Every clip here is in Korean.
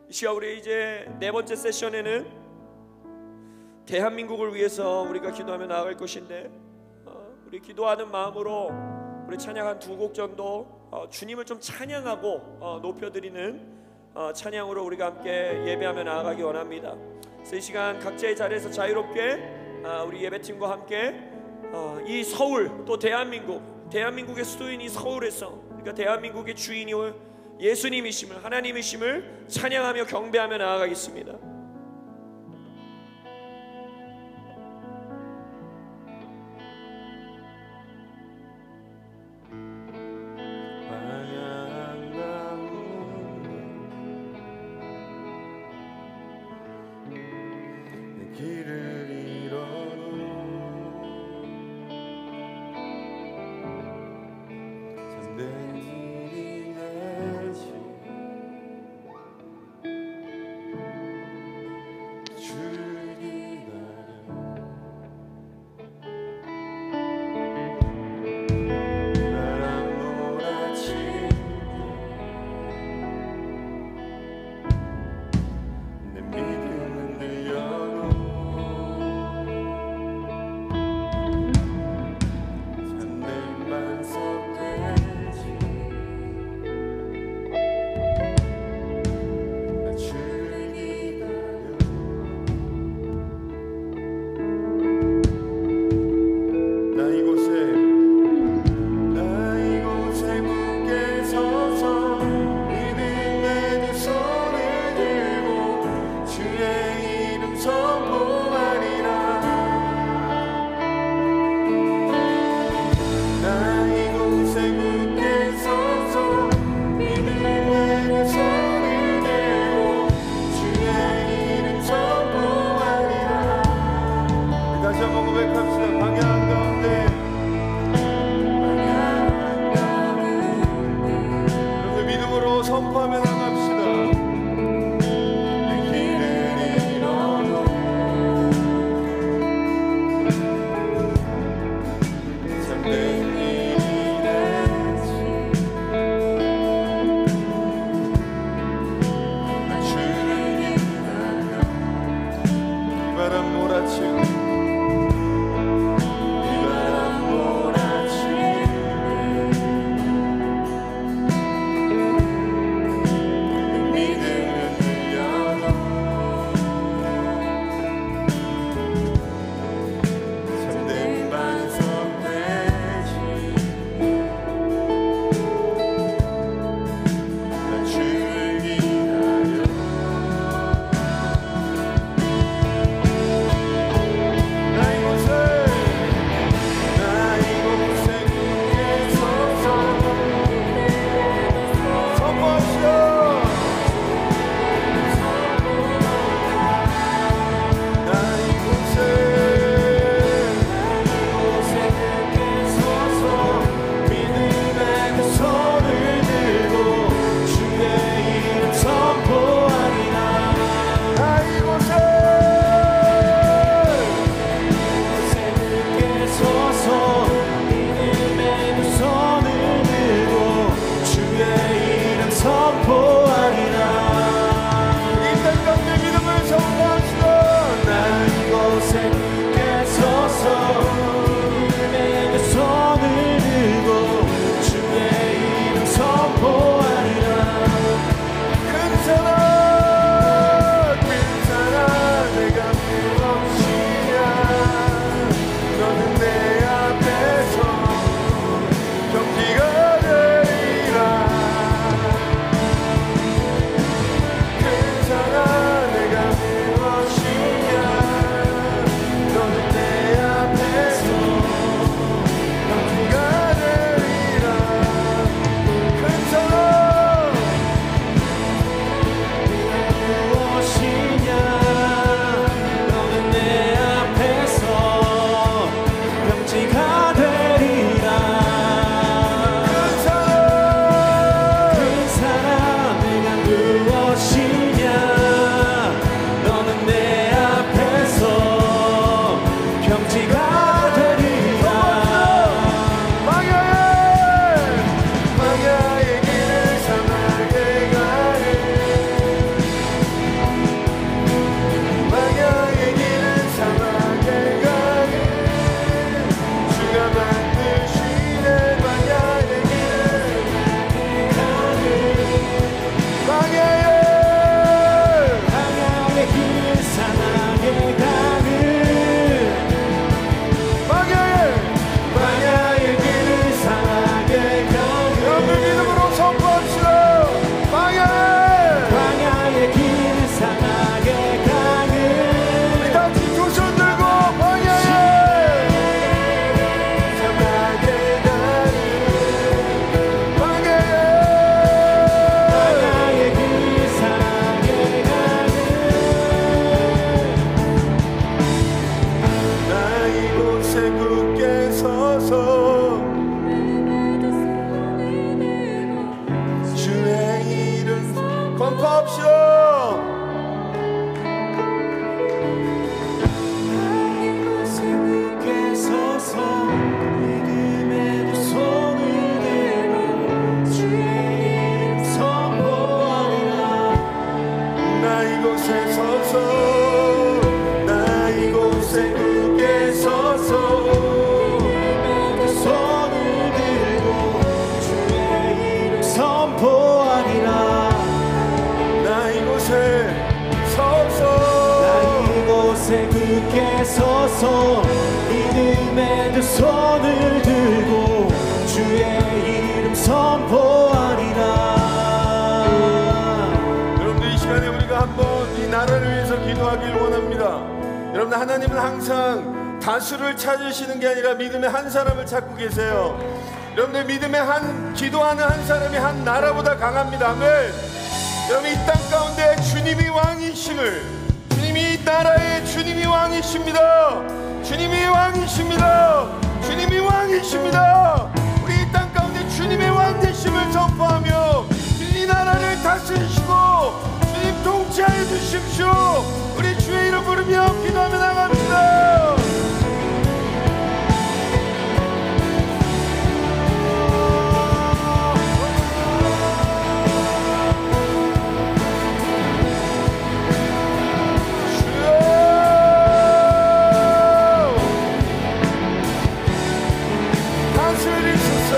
이 시간 우리 이제 네 번째 세션에는 대한민국을 위해서 우리가 기도하며 나아갈 것인데, 우리 기도하는 마음으로 우리 찬양 한 두 곡 정도 주님을 좀 찬양하고 높여드리는 찬양으로 우리가 함께 예배하며 나아가기 원합니다. 그래서 이 시간 각자의 자리에서 자유롭게 우리 예배팀과 함께 이 서울, 또 대한민국의 수도인 이 서울에서, 그러니까 대한민국의 주인이 예수님이심을, 하나님이심을 찬양하며 경배하며 나아가겠습니다. 선포합시다. 서서 믿음의 두 손을 들고 주의 이름 선포하리라. 여러분들 이 시간에 우리가 한번 이 나라를 위해서 기도하길 원합니다. 여러분 하나님은 항상 다수를 찾으시는 게 아니라 믿음의 한 사람을 찾고 계세요. 여러분들 믿음의 기도하는 한 사람이 한 나라보다 강합니다. 아멘. 여러분 이 땅 가운데 주님이 왕이심을, 주님이 이 나라의 주님이 왕이십니다. 주님이 왕이십니다. 주님이 왕이십니다. 우리 이 땅 가운데 주님의 왕되심을 선포하며 이 나라를 다스리시고 주님 통치하여 주십시오. 우리 주의 이름 부르며 기도하며 나갑니다. 다스리소서.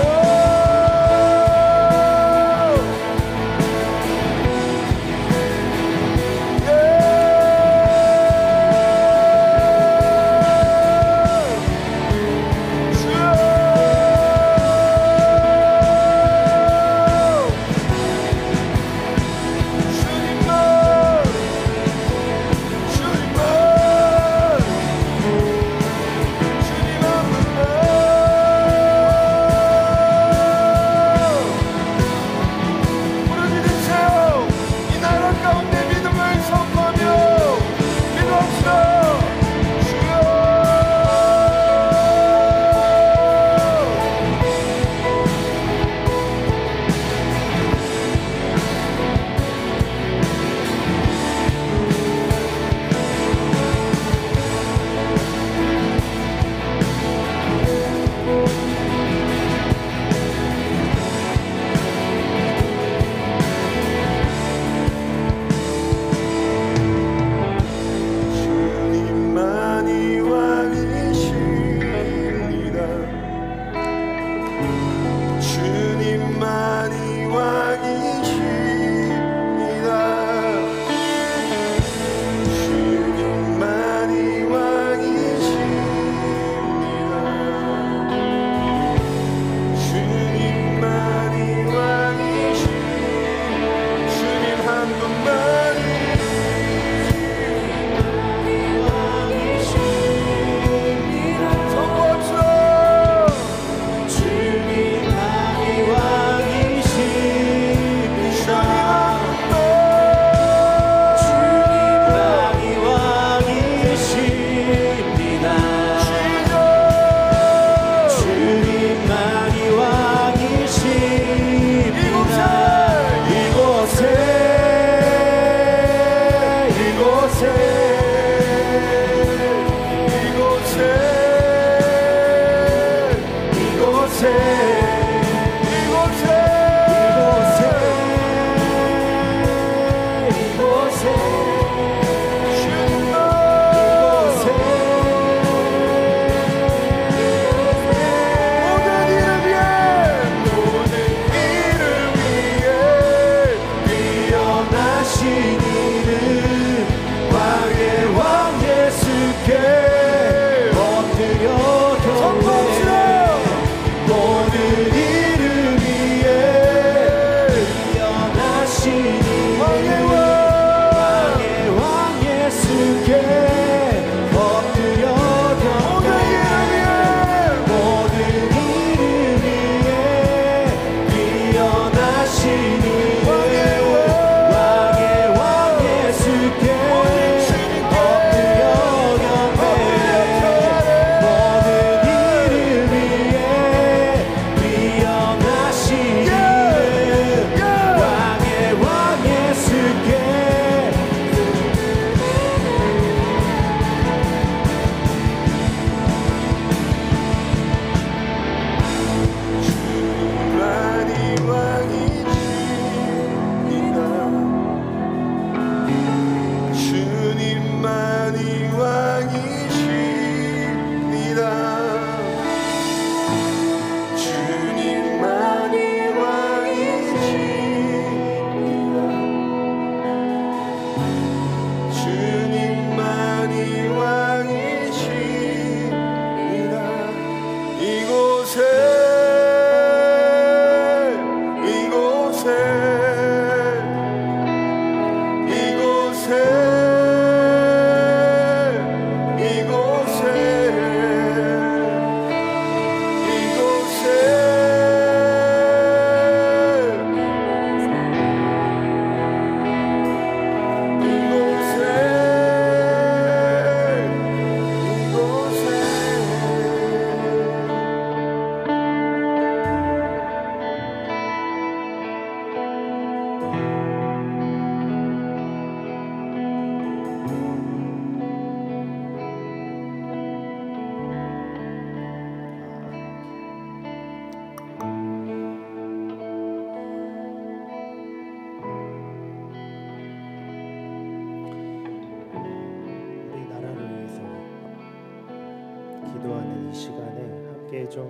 좀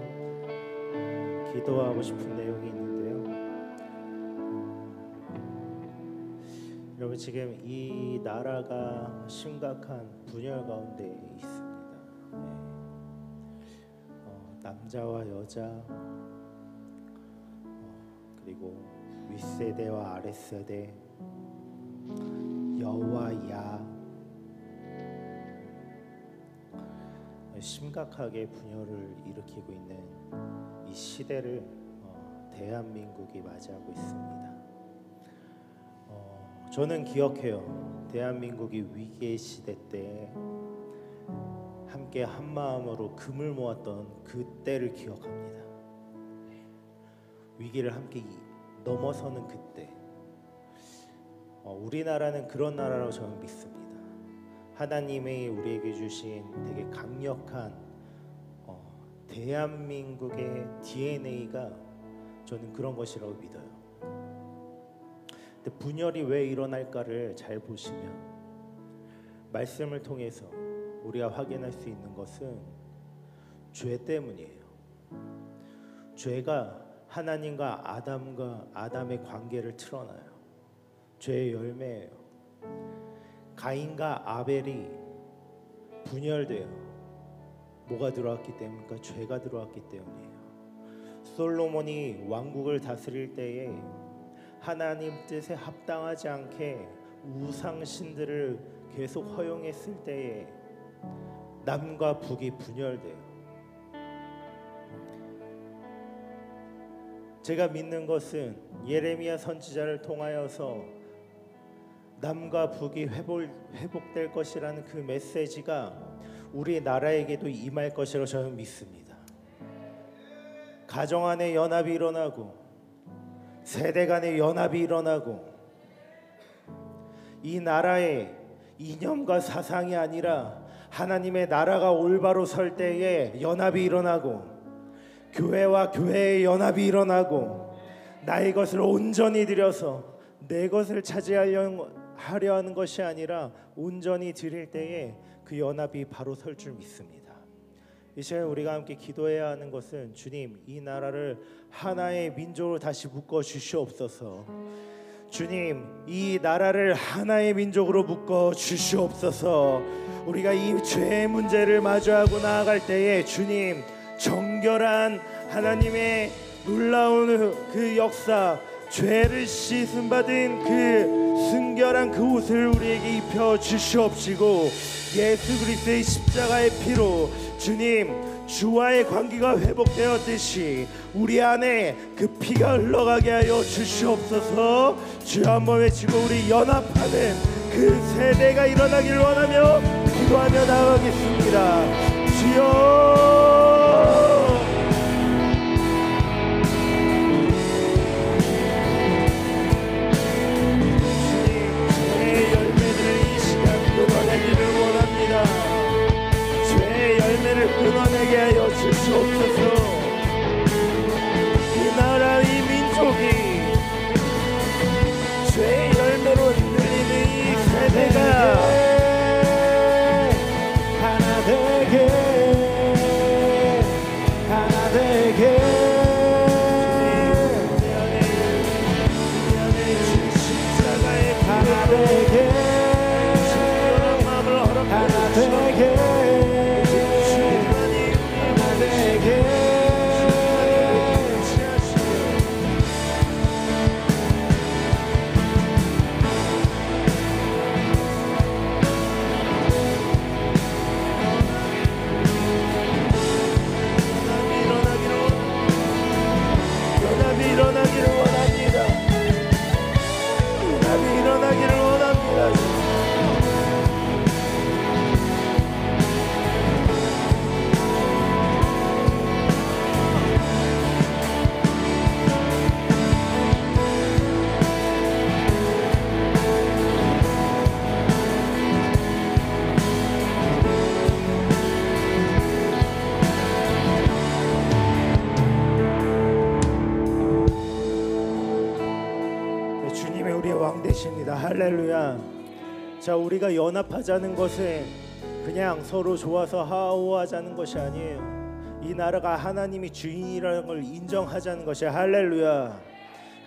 기도하고 싶은 내용이 있는데요. 여러분, 지금 이 나라가 심각한 분열 가운데 있습니다. 남자와 여자, 그리고 윗세대와 아랫세대, 여와 야, 심각하게 분열을 일으키고 있는 이 시대를 대한민국이 맞이하고 있습니다. 저는 기억해요. 대한민국이 위기의 시대 때 함께 한 마음으로 금을 모았던 그때를 기억합니다. 위기를 함께 넘어서는 그때. 우리나라는 그런 나라라고 저는 믿습니다. 하나님이 우리에게 주신 되게 강력한 대한민국의 DNA가 저는 그런 것이라고 믿어요. 근데 분열이 왜 일어날까를 잘 보시면 말씀을 통해서 우리가 확인할 수 있는 것은 죄 때문이에요. 죄가 하나님과 아담의 관계를 틀어놔요. 죄의 열매예요. 가인과 아벨이 분열돼요. 뭐가 들어왔기 때문입니까? 죄가 들어왔기 때문이에요. 솔로몬이 왕국을 다스릴 때에 하나님 뜻에 합당하지 않게 우상신들을 계속 허용했을 때에 남과 북이 분열돼요. 제가 믿는 것은 예레미야 선지자를 통하여서 남과 북이 회복될 것이라는 그 메시지가 우리 나라에게도 임할 것이라고 저는 믿습니다. 가정 안에 연합이 일어나고 세대 간의 연합이 일어나고 이 나라의 이념과 사상이 아니라 하나님의 나라가 올바로 설 때에 연합이 일어나고 교회와 교회의 연합이 일어나고 나의 것을 온전히 드려서 내 것을 차지하려 하는 것이 아니라 온전히 드릴 때에 그 연합이 바로 설 줄 믿습니다. 이 시간 우리가 함께 기도해야 하는 것은 주님, 이 나라를 하나의 민족으로 다시 묶어 주시옵소서. 주님, 이 나라를 하나의 민족으로 묶어 주시옵소서. 우리가 이 죄의 문제를 마주하고 나아갈 때에 주님, 정결한 하나님의 놀라운 그 역사, 죄를 씻음 받은 그 순결한 그 옷을 우리에게 입혀 주시옵시고 예수 그리스도의 십자가의 피로 주님, 주와의 관계가 회복되었듯이 우리 안에 그 피가 흘러가게 하여 주시옵소서. 주여 한번 외치고 우리 연합하는 그 세대가 일어나기를 원하며 기도하며 나아가겠습니다. 주여, 끊어내게 하여 주시옵소서. 이 나라, 이 민족이 죄의 열매로 흔들리는 이 세대가 하나 되게, 하나 되게. 주 십자가의 하나 되게, 정결한 마음을 허락하여 주시옵소서. 할렐루야. 자, 우리가 연합하자는 것은 그냥 서로 좋아서 하하호하자는 것이 아니에요. 이 나라가 하나님이 주인이라는 걸 인정하자는 것이 할렐루야.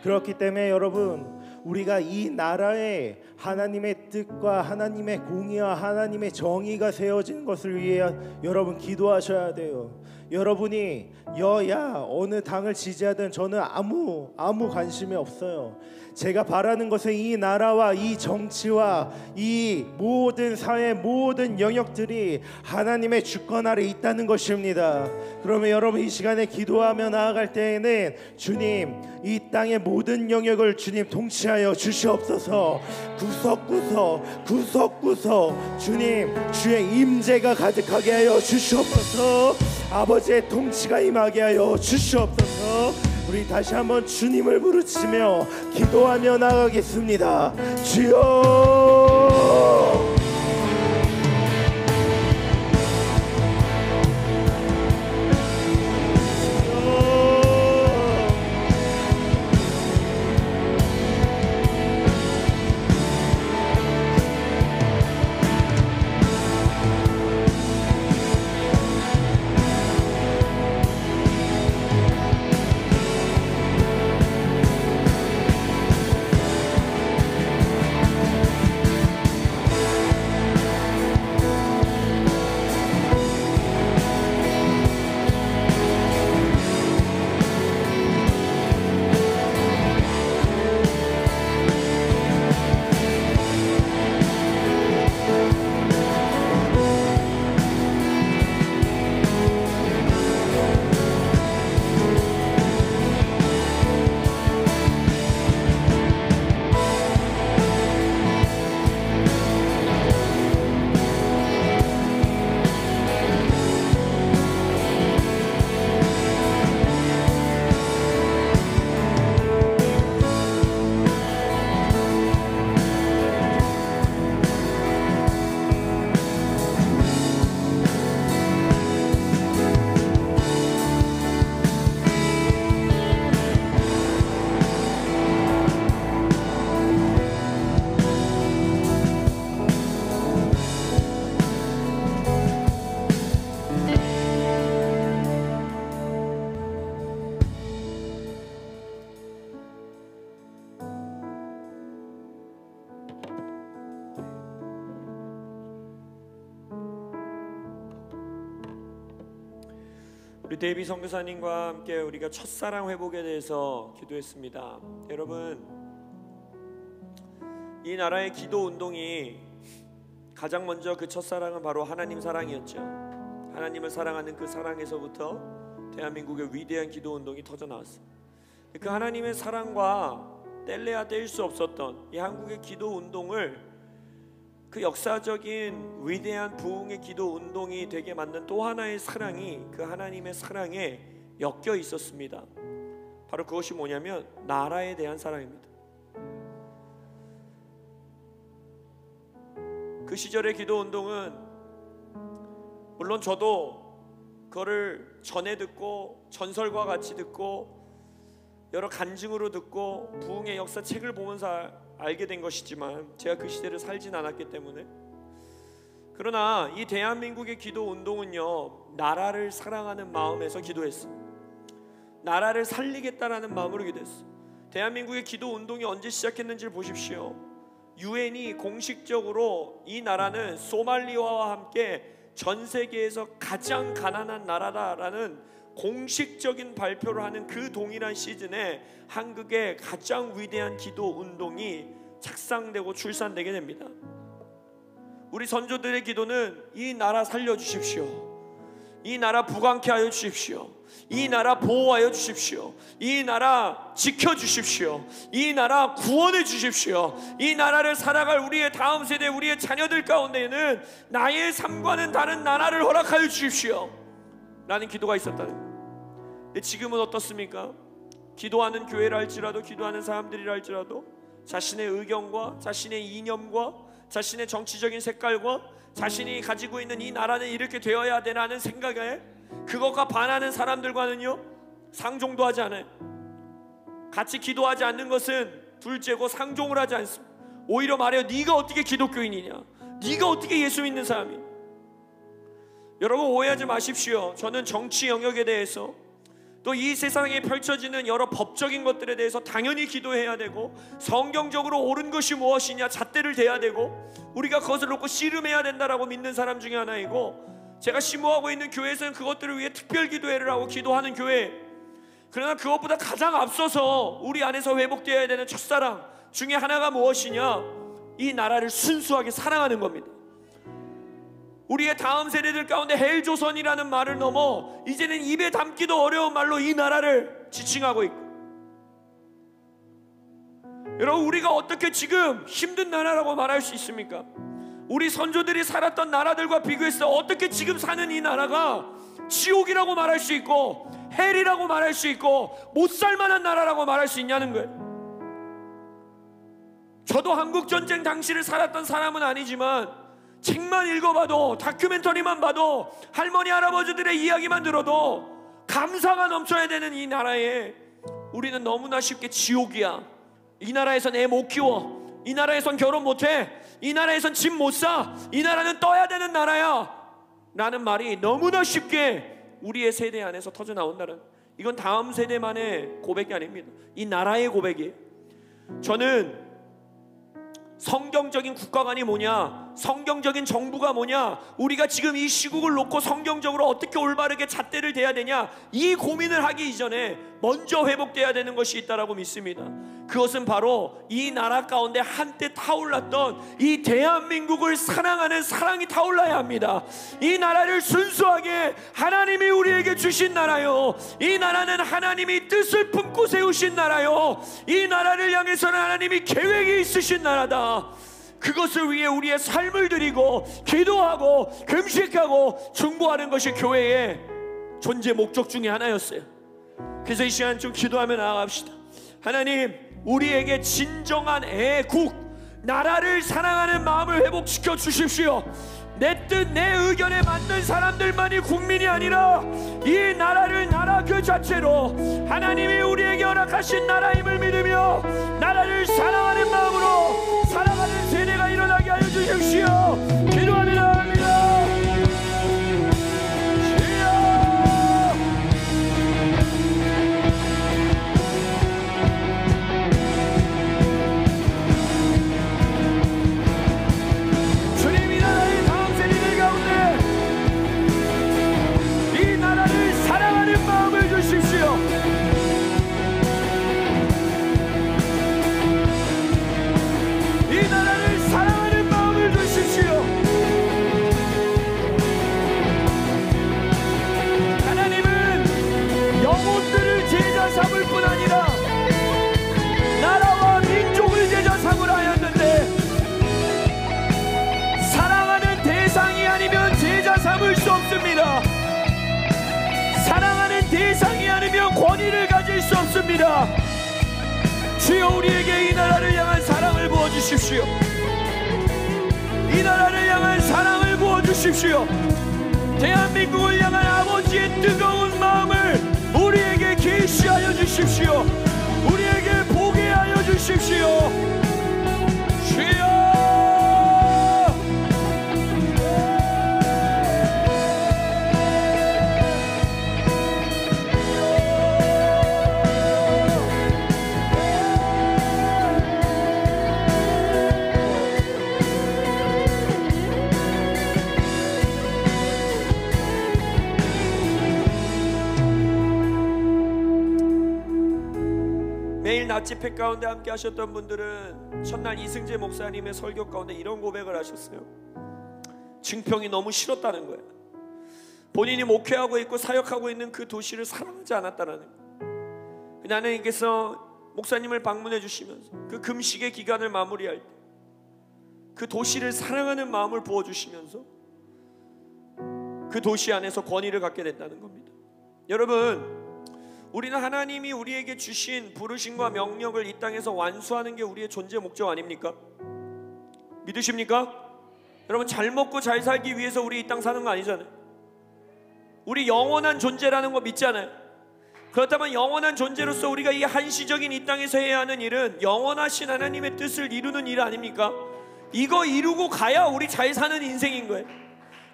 그렇기 때문에 여러분, 우리가 이 나라에 하나님의 뜻과 하나님의 공의와 하나님의 정의가 세워진 것을 위해 여러분 기도하셔야 돼요. 여러분이 여야 어느 당을 지지하든 저는 아무 관심이 없어요. 제가 바라는 것은 이 나라와 이 정치와 이 모든 사회 모든 영역들이 하나님의 주권 아래 있다는 것입니다. 그러면 여러분 이 시간에 기도하며 나아갈 때에는 주님, 이 땅의 모든 영역을 주님 통치하여 주시옵소서. 구석구석 주님 주의 임재가 가득하게 하여 주시옵소서. 아버지의 통치가 임하게 하여 주시옵소서. 우리 다시 한번 주님을 부르짖으며 기도하며 나가겠습니다. 주여. 우리 데이비 선교사님과 함께 우리가 첫사랑 회복에 대해서 기도했습니다. 여러분, 이 나라의 기도 운동이 가장 먼저 그 첫사랑은 바로 하나님 사랑이었죠. 하나님을 사랑하는 그 사랑에서부터 대한민국의 위대한 기도 운동이 터져 나왔어요. 그 하나님의 사랑과 뗄래야 뗄 수 없었던 이 한국의 기도 운동을 그 역사적인 위대한 부흥의 기도 운동이 되게 만든 또 하나의 사랑이 그 하나님의 사랑에 엮여 있었습니다. 바로 그것이 뭐냐면 나라에 대한 사랑입니다. 그 시절의 기도 운동은 물론 저도 그거를 전해 듣고 전설과 같이 듣고 여러 간증으로 듣고 부흥의 역사 책을 보면서 알게 된 것이지만 제가 그 시대를 살진 않았기 때문에, 그러나 이 대한민국의 기도 운동은요, 나라를 사랑하는 마음에서 기도했어요. 나라를 살리겠다라는 마음으로 기도했어요. 대한민국의 기도 운동이 언제 시작했는지를 보십시오. 유엔이 공식적으로 이 나라는 소말리아와 함께 전 세계에서 가장 가난한 나라다라는 공식적인 발표를 하는 그 동일한 시즌에 한국의 가장 위대한 기도 운동이 착상되고 출산되게 됩니다. 우리 선조들의 기도는 이 나라 살려주십시오, 이 나라 부강케 하여 주십시오, 이 나라 보호하여 주십시오, 이 나라 지켜주십시오, 이 나라 구원해 주십시오, 이 나라를 살아갈 우리의 다음 세대 우리의 자녀들 가운데에는 나의 삶과는 다른 나라를 허락하여 주십시오 라는 기도가 있었다는 거예요. 근데 지금은 어떻습니까? 기도하는 교회라 할지라도, 기도하는 사람들이라 할지라도 자신의 의견과 자신의 이념과 자신의 정치적인 색깔과 자신이 가지고 있는 이 나라는 이렇게 되어야 되라는 생각에 그것과 반하는 사람들과는요 상종도 하지 않아요. 같이 기도하지 않는 것은 둘째고 상종을 하지 않습니다. 오히려 말해요, 네가 어떻게 기독교인이냐, 네가 어떻게 예수 믿는 사람이냐. 여러분 오해하지 마십시오. 저는 정치 영역에 대해서 또 이 세상에 펼쳐지는 여러 법적인 것들에 대해서 당연히 기도해야 되고, 성경적으로 옳은 것이 무엇이냐 잣대를 대야 되고, 우리가 그것을 놓고 씨름해야 된다라고 믿는 사람 중에 하나이고, 제가 심호하고 있는 교회에서는 그것들을 위해 특별 기도회를 하고 기도하는 교회. 그러나 그것보다 가장 앞서서 우리 안에서 회복되어야 되는 첫사랑 중에 하나가 무엇이냐, 이 나라를 순수하게 사랑하는 겁니다. 우리의 다음 세대들 가운데 헬조선이라는 말을 넘어 이제는 입에 담기도 어려운 말로 이 나라를 지칭하고 있고, 여러분 우리가 어떻게 지금 힘든 나라라고 말할 수 있습니까? 우리 선조들이 살았던 나라들과 비교해서 어떻게 지금 사는 이 나라가 지옥이라고 말할 수 있고 헬이라고 말할 수 있고 못 살만한 나라라고 말할 수 있냐는 거예요. 저도 한국전쟁 당시를 살았던 사람은 아니지만 책만 읽어봐도, 다큐멘터리만 봐도, 할머니 할아버지들의 이야기만 들어도 감사가 넘쳐야 되는 이 나라에 우리는 너무나 쉽게 지옥이야, 이 나라에선 애 못 키워, 이 나라에선 결혼 못해, 이 나라에선 집 못 사, 이 나라는 떠야 되는 나라야 라는 말이 너무나 쉽게 우리의 세대 안에서 터져 나온다는, 이건 다음 세대만의 고백이 아닙니다. 이 나라의 고백이에요. 저는 성경적인 국가관이 뭐냐, 성경적인 정부가 뭐냐, 우리가 지금 이 시국을 놓고 성경적으로 어떻게 올바르게 잣대를 대야 되냐, 이 고민을 하기 이전에 먼저 회복돼야 되는 것이 있다라고 믿습니다. 그것은 바로 이 나라 가운데 한때 타올랐던 이 대한민국을 사랑하는 사랑이 타올라야 합니다. 이 나라를 순수하게 하나님이 우리에게 주신 나라요, 이 나라는 하나님이 뜻을 품고 세우신 나라요, 이 나라를 향해서는 하나님이 계획이 있으신 나라다. 그것을 위해 우리의 삶을 드리고 기도하고 금식하고 중보하는 것이 교회의 존재 목적 중에 하나였어요. 그래서 이 시간 좀 기도하며 나아갑시다. 하나님, 우리에게 진정한 애국, 나라를 사랑하는 마음을 회복시켜 주십시오. 내 뜻, 내 의견에 맞는 사람들만이 국민이 아니라 이 나라를 나라 그 자체로 하나님이 우리에게 허락하신 나라임을 믿으며 나라를 사랑하는 마음으로 살아가는 세대가 일어나게 하여 주십시오. 기도하며 나아갑니다. 삼을 뿐 아니라 나라와 민족을 제자 삼으라 하였는데, 사랑하는 대상이 아니면 제자 삼을 수 없습니다. 사랑하는 대상이 아니면 권위를 가질 수 없습니다. 주여, 우리에게 이 나라를 향한 사랑을 부어주십시오. 이 나라를 향한 사랑을 부어주십시오. 대한민국을 향한 아버지의 뜨거운 마음을 우리에게 계시하여 주십시오. 우리에게 보게 하여 주십시오. 주여, 매일 낮 집회 가운데 함께 하셨던 분들은 첫날 이승재 목사님의 설교 가운데 이런 고백을 하셨어요. 증평이 너무 싫었다는 거예요. 본인이 목회하고 있고 사역하고 있는 그 도시를 사랑하지 않았다는 거예요. 하나님께서 목사님을 방문해 주시면서 그 금식의 기간을 마무리할 때 그 도시를 사랑하는 마음을 부어주시면서 그 도시 안에서 권위를 갖게 된다는 겁니다. 여러분, 우리는 하나님이 우리에게 주신 부르심과 명령을 이 땅에서 완수하는 게 우리의 존재 목적 아닙니까? 믿으십니까? 여러분, 잘 먹고 잘 살기 위해서 우리 이 땅 사는 거 아니잖아요. 우리 영원한 존재라는 거 믿잖아요. 그렇다면 영원한 존재로서 우리가 이 한시적인 이 땅에서 해야 하는 일은 영원하신 하나님의 뜻을 이루는 일 아닙니까? 이거 이루고 가야 우리 잘 사는 인생인 거예요.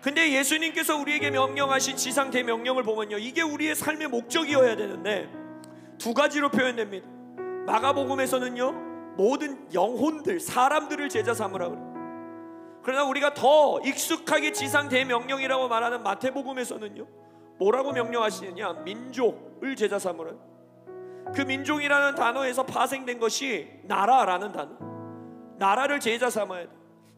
근데 예수님께서 우리에게 명령하신 지상 대명령을 보면요, 이게 우리의 삶의 목적이어야 되는데 두 가지로 표현됩니다. 마가복음에서는요, 모든 영혼들, 사람들을 제자 삼으라 그래요. 그러나 우리가 더 익숙하게 지상 대명령이라고 말하는 마태복음에서는요, 뭐라고 명령하시느냐, 민족을 제자 삼으라. 그 민족이라는 단어에서 파생된 것이 나라라는 단어. 나라를 제자 삼아야 돼.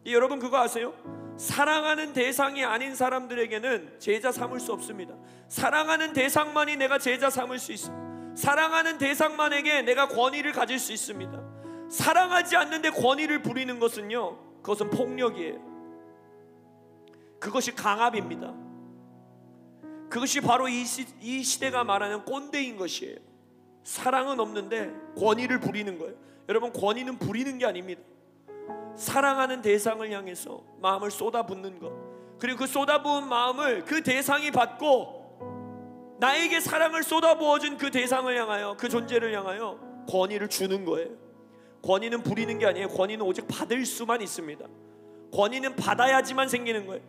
여러분 그거 아세요? 사랑하는 대상이 아닌 사람들에게는 제자 삼을 수 없습니다. 사랑하는 대상만이 내가 제자 삼을 수 있습니다. 사랑하는 대상만에게 내가 권위를 가질 수 있습니다. 사랑하지 않는데 권위를 부리는 것은요, 그것은 폭력이에요. 그것이 강압입니다. 그것이 바로 이 시대가 말하는 꼰대인 것이에요. 사랑은 없는데 권위를 부리는 거예요. 여러분, 권위는 부리는 게 아닙니다. 사랑하는 대상을 향해서 마음을 쏟아붓는 것, 그리고 그 쏟아부은 마음을 그 대상이 받고 나에게 사랑을 쏟아부어준 그 대상을 향하여, 그 존재를 향하여 권위를 주는 거예요. 권위는 부리는 게 아니에요. 권위는 오직 받을 수만 있습니다. 권위는 받아야지만 생기는 거예요.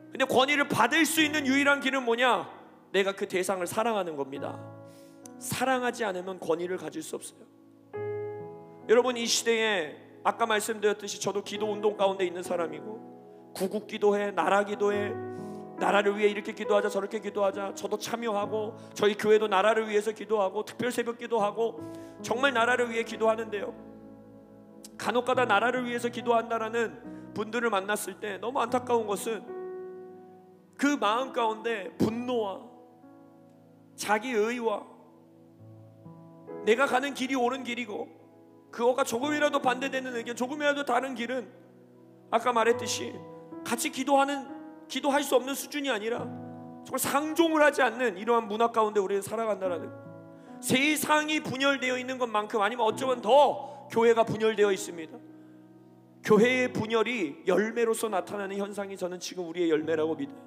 근데 권위를 받을 수 있는 유일한 길은 뭐냐? 내가 그 대상을 사랑하는 겁니다. 사랑하지 않으면 권위를 가질 수 없어요. 여러분, 이 시대에 아까 말씀드렸듯이 저도 기도 운동 가운데 있는 사람이고, 구국 기도해, 나라 기도해, 나라를 위해 이렇게 기도하자 저렇게 기도하자, 저도 참여하고, 저희 교회도 나라를 위해서 기도하고 특별 새벽 기도하고 정말 나라를 위해 기도하는데요, 간혹가다 나라를 위해서 기도한다라는 분들을 만났을 때 너무 안타까운 것은 그 마음 가운데 분노와 자기의와 내가 가는 길이 옳은 길이고 그거가 조금이라도 반대되는 의견, 조금이라도 다른 길은 아까 말했듯이 같이 기도할 수 없는 수준이 아니라 정말 상종을 하지 않는 이러한 문화 가운데 우리는 살아간다라는, 세상이 분열되어 있는 것만큼, 아니면 어쩌면 더 교회가 분열되어 있습니다. 교회의 분열이 열매로서 나타나는 현상이 저는 지금 우리의 열매라고 믿어요.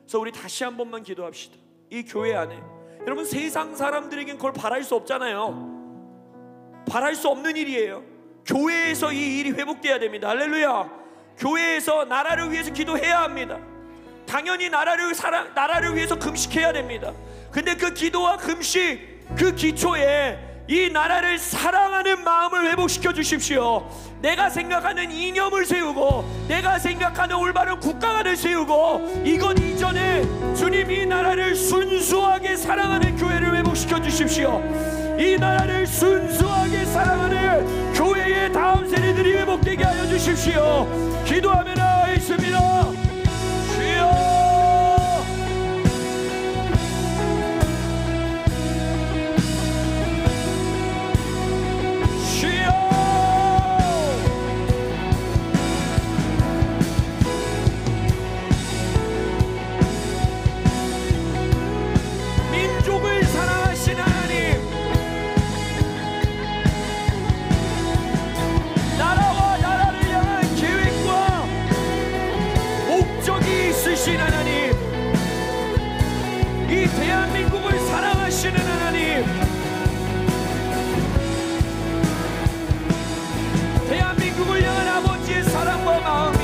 그래서 우리 다시 한 번만 기도합시다. 이 교회 안에, 여러분, 세상 사람들에겐 그걸 바랄 수 없잖아요. 바랄 수 없는 일이에요. 교회에서 이 일이 회복돼야 됩니다. 할렐루야. 교회에서 나라를 위해서 기도해야 합니다. 당연히 나라를 위해서 금식해야 됩니다. 근데 그 기도와 금식, 그 기초에 이 나라를 사랑하는 마음을 회복시켜 주십시오. 내가 생각하는 이념을 세우고, 내가 생각하는 올바른 국가관을 세우고, 이것 이전에 주님 이 나라를 순수하게 사랑하는 교회를 회복시켜 주십시오. 이 나라를 순수하게 사랑하는 교회의 다음 세대들이 회복되게 하여 주십시오. 기도하며 나아가겠습니다. 주여, 민족을 사랑하시는 하나님, 나라와 나라를 향한 계획과 목적이 있으신 하나님, 이 대한민국을 사랑하시는 하나님, 대한민국을 향한 아버지의 사랑과 마음이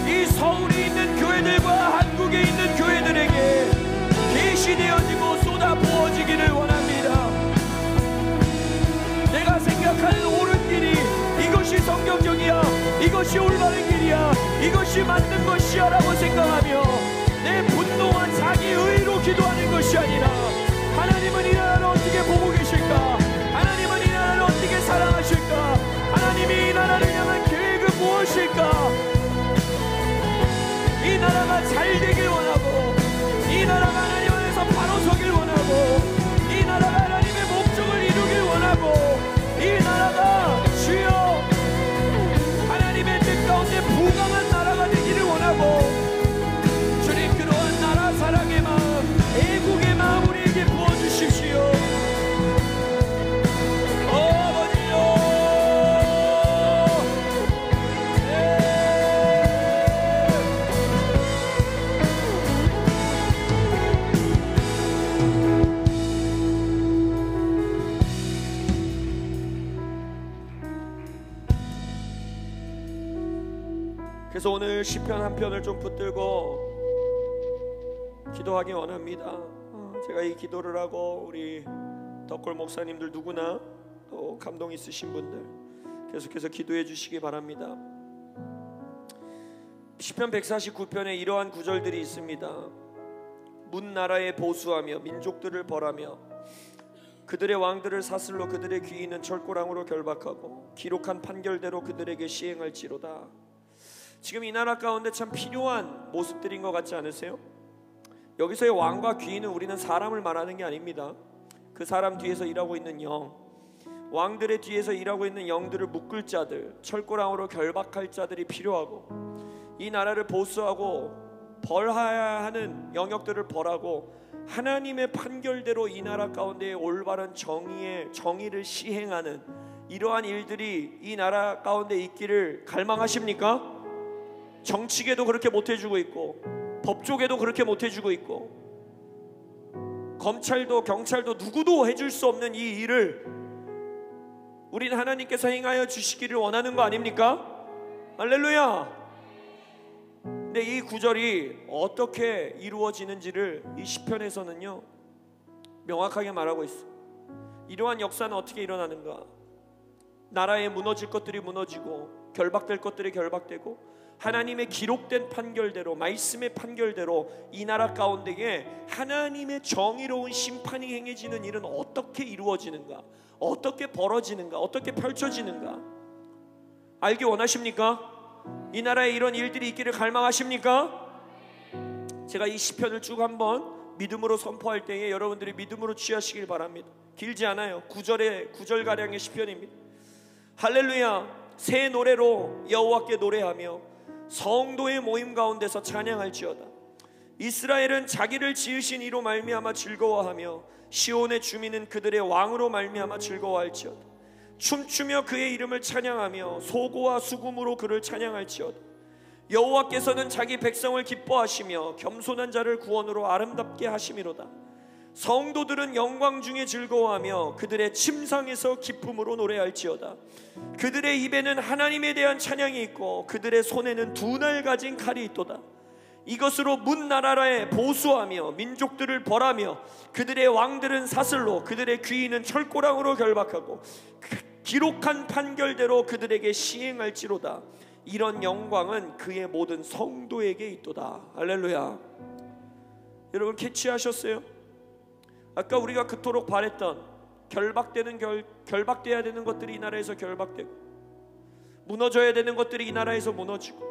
이 서울에 있는 교회들과 한국에 있는 교회들에게 계시되어지고 쏟아부어지기를 원합니다. 내가 생각하는 옳은 길이 이것이 성경적이야, 이것이 올바른 길이야, 이것이 맞는 것이야 라고 생각하며 내 분노와 자기의로 기도하는 것이 아니라, 하나님은 이 나라를 어떻게 보고 계실까? 하나님은 이 나라를 어떻게 사랑하실까? 하나님이 이 나라를 향한 계획은 무엇일까? 이 나라가 잘 되길 원하고, 이 나라가 하나님 안에서 바로 서길 원하고, 이 나라가 하나님의 목적을 이루길 원하고, 이 나라가 주여 하나님의 뜻 가운데 부강한 나라가 되기를 원하고, 주님 그러한 나라 사랑의 마음, 애국의 마음 우리에게 부어주십시오. 그래서 오늘 시편 한 편을 좀 붙들고 기도하기 원합니다. 제가 이 기도를 하고 우리 덕골 목사님들 누구나 또 감동 있으신 분들 계속해서 기도해 주시기 바랍니다. 시편 149편에 이러한 구절들이 있습니다. 문 나라에 보수하며 민족들을 벌하며 그들의 왕들을 사슬로 그들의 귀인은 철고랑으로 결박하고 기록한 판결대로 그들에게 시행할지로다. 지금 이 나라 가운데 참 필요한 모습들인 것 같지 않으세요? 여기서의 왕과 귀인은 우리는 사람을 말하는 게 아닙니다. 그 사람 뒤에서 일하고 있는 영, 왕들의 뒤에서 일하고 있는 영들을 묶을 자들, 철고랑으로 결박할 자들이 필요하고, 이 나라를 보수하고 벌해야 하는 영역들을 벌하고 하나님의 판결대로 이 나라 가운데 올바른 정의를 시행하는 이러한 일들이 이 나라 가운데 있기를 갈망하십니까? 정치계도 그렇게 못해주고 있고, 법조계도 그렇게 못해주고 있고, 검찰도 경찰도 누구도 해줄 수 없는 이 일을 우리는 하나님께서 행하여 주시기를 원하는 거 아닙니까? 할렐루야. 근데 이 구절이 어떻게 이루어지는지를 이 시편에서는요 명확하게 말하고 있어. 이러한 역사는 어떻게 일어나는가? 나라에 무너질 것들이 무너지고 결박될 것들이 결박되고 하나님의 기록된 판결대로, 말씀의 판결대로 이 나라 가운데에 하나님의 정의로운 심판이 행해지는 일은 어떻게 이루어지는가? 어떻게 벌어지는가? 어떻게 펼쳐지는가? 알기 원하십니까? 이 나라에 이런 일들이 있기를 갈망하십니까? 제가 이 시편을 쭉 한번 믿음으로 선포할 때에 여러분들이 믿음으로 취하시길 바랍니다. 길지 않아요. 9절가량의 시편입니다. 할렐루야. 새 노래로 여호와께 노래하며 성도의 모임 가운데서 찬양할지어다. 이스라엘은 자기를 지으신 이로 말미암아 즐거워하며 시온의 주민은 그들의 왕으로 말미암아 즐거워할지어다. 춤추며 그의 이름을 찬양하며 소고와 수금으로 그를 찬양할지어다. 여호와께서는 자기 백성을 기뻐하시며 겸손한 자를 구원으로 아름답게 하심이로다. 성도들은 영광 중에 즐거워하며 그들의 침상에서 기쁨으로 노래할지어다. 그들의 입에는 하나님에 대한 찬양이 있고 그들의 손에는 두 날 가진 칼이 있도다. 이것으로 문 나라에 보수하며 민족들을 벌하며 그들의 왕들은 사슬로 그들의 귀인은 철고랑으로 결박하고 기록한 판결대로 그들에게 시행할지로다. 이런 영광은 그의 모든 성도에게 있도다. 할렐루야. 여러분 캐치하셨어요? 아까 우리가 그토록 바랬던 결박돼야 되는 것들이 이 나라에서 결박되고 무너져야 되는 것들이 이 나라에서 무너지고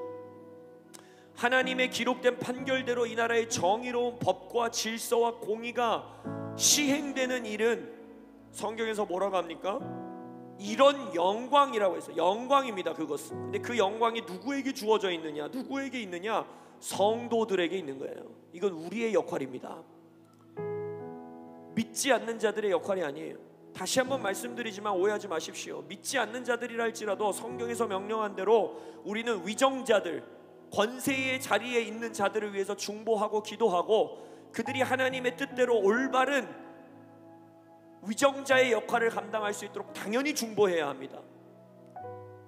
하나님의 기록된 판결대로 이 나라의 정의로운 법과 질서와 공의가 시행되는 일은 성경에서 뭐라고 합니까? 이런 영광이라고 해서 영광입니다. 그것은. 근데 그 영광이 누구에게 주어져 있느냐? 누구에게 있느냐? 성도들에게 있는 거예요. 이건 우리의 역할입니다. 믿지 않는 자들의 역할이 아니에요. 다시 한번 말씀드리지만 오해하지 마십시오. 믿지 않는 자들이라 할지라도 성경에서 명령한 대로 우리는 위정자들, 권세의 자리에 있는 자들을 위해서 중보하고 기도하고 그들이 하나님의 뜻대로 올바른 위정자의 역할을 감당할 수 있도록 당연히 중보해야 합니다.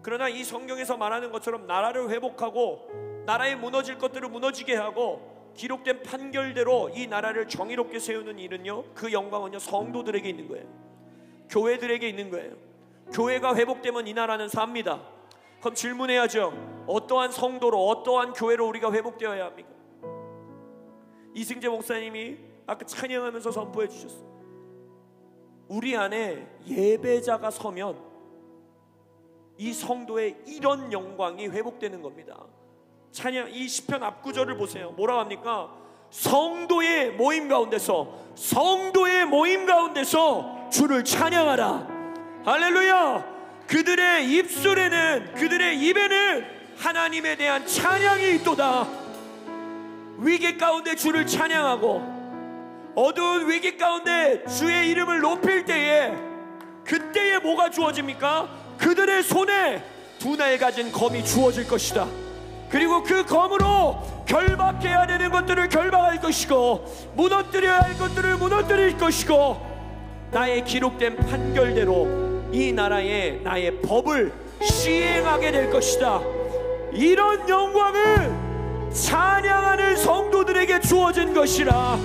그러나 이 성경에서 말하는 것처럼 나라를 회복하고 나라에 무너질 것들을 무너지게 하고 기록된 판결대로 이 나라를 정의롭게 세우는 일은요, 그 영광은요 성도들에게 있는 거예요. 교회들에게 있는 거예요. 교회가 회복되면 이 나라는 삽니다. 그럼 질문해야죠. 어떠한 성도로, 어떠한 교회로 우리가 회복되어야 합니까? 이승재 목사님이 아까 찬양하면서 선포해 주셨어요. 우리 안에 예배자가 서면 이 성도의 이런 영광이 회복되는 겁니다. 찬양, 이 시편 앞구절을 보세요. 뭐라고 합니까? 성도의 모임 가운데서 주를 찬양하라. 할렐루야. 그들의 입술에는, 그들의 입에는 하나님에 대한 찬양이 있도다. 위기 가운데 주를 찬양하고 어두운 위기 가운데 주의 이름을 높일 때에, 그때에 뭐가 주어집니까? 그들의 손에 두 날 가진 검이 주어질 것이다. 그리고 그 검으로 결박해야 되는 것들을 결박할 것이고 무너뜨려야 할 것들을 무너뜨릴 것이고 나의 기록된 판결대로 이 나라에 나의 법을 시행하게 될 것이다. 이런 영광은 찬양하는 성도들에게 주어진 것이라.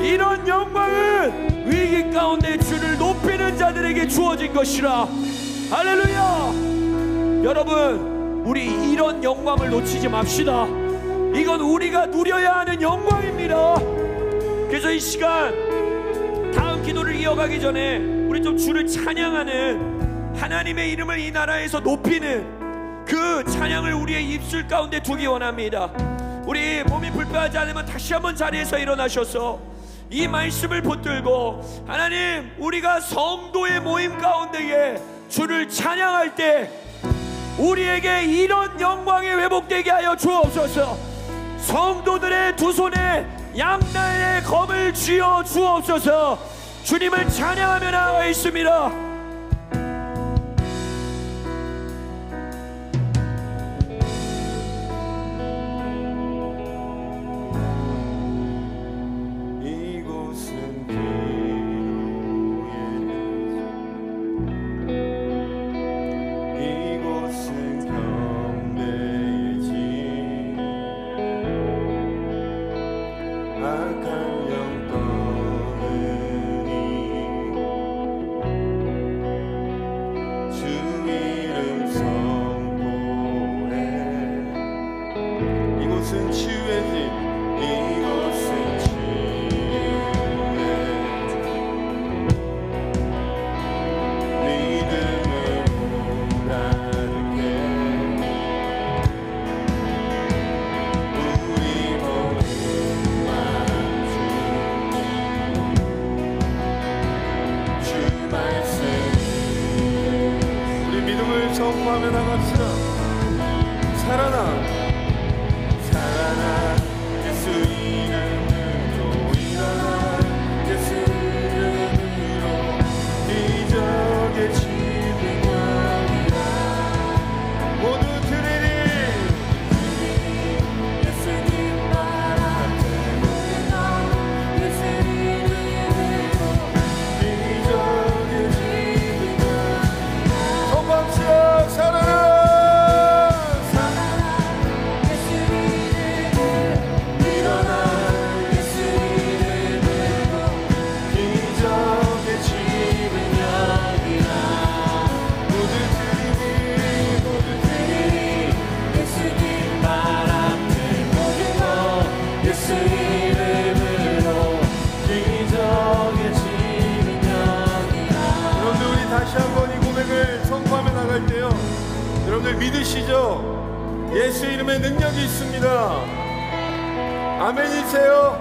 이런 영광은 위기 가운데 주를 높이는 자들에게 주어진 것이라. 할렐루야. 여러분, 우리 이런 영광을 놓치지 맙시다. 이건 우리가 누려야 하는 영광입니다. 그래서 이 시간 다음 기도를 이어가기 전에 우리 좀 주를 찬양하는, 하나님의 이름을 이 나라에서 높이는 그 찬양을 우리의 입술 가운데 두기 원합니다. 우리 몸이 불편하지 않으면 다시 한번 자리에서 일어나셔서 이 말씀을 붙들고, 하나님, 우리가 성도의 모임 가운데에 주를 찬양할 때 우리에게 이런 영광이 회복되게 하여 주옵소서. 성도들의 두 손에 양날의 검을 쥐어 주옵소서. 주님을 찬양하며 나아가 있습니다. 이곳은 기도의 이곳은 경배의 집, 악한 영 떠느니 주 이름 선포해. 이곳은 치유의 집, 이곳은 선포하며 나갑시다. 살아나, 살아나, 예수 이름으로 일어나, 예수 이름으로 기적의 집을 열리라. 모두 드리리, 예수님 나라 앞에 예수 이름으로 기적의 집을 열리라. 선포합시다. 살아나, 살아나, 예수 이름으로 일어나, 예수 이름으로 기적의 집을 열리라. 모두 드리니, 모두 드리니, 예수님 말 앞에 모이고 예수 이름으로 기적의 집을 열리라. 여러분들, 우리 다시 한번 이 고백을 선포하며 나갈 때요, 여러분들 믿으시죠? 예수 이름에 능력이 있습니다. 아멘이세요?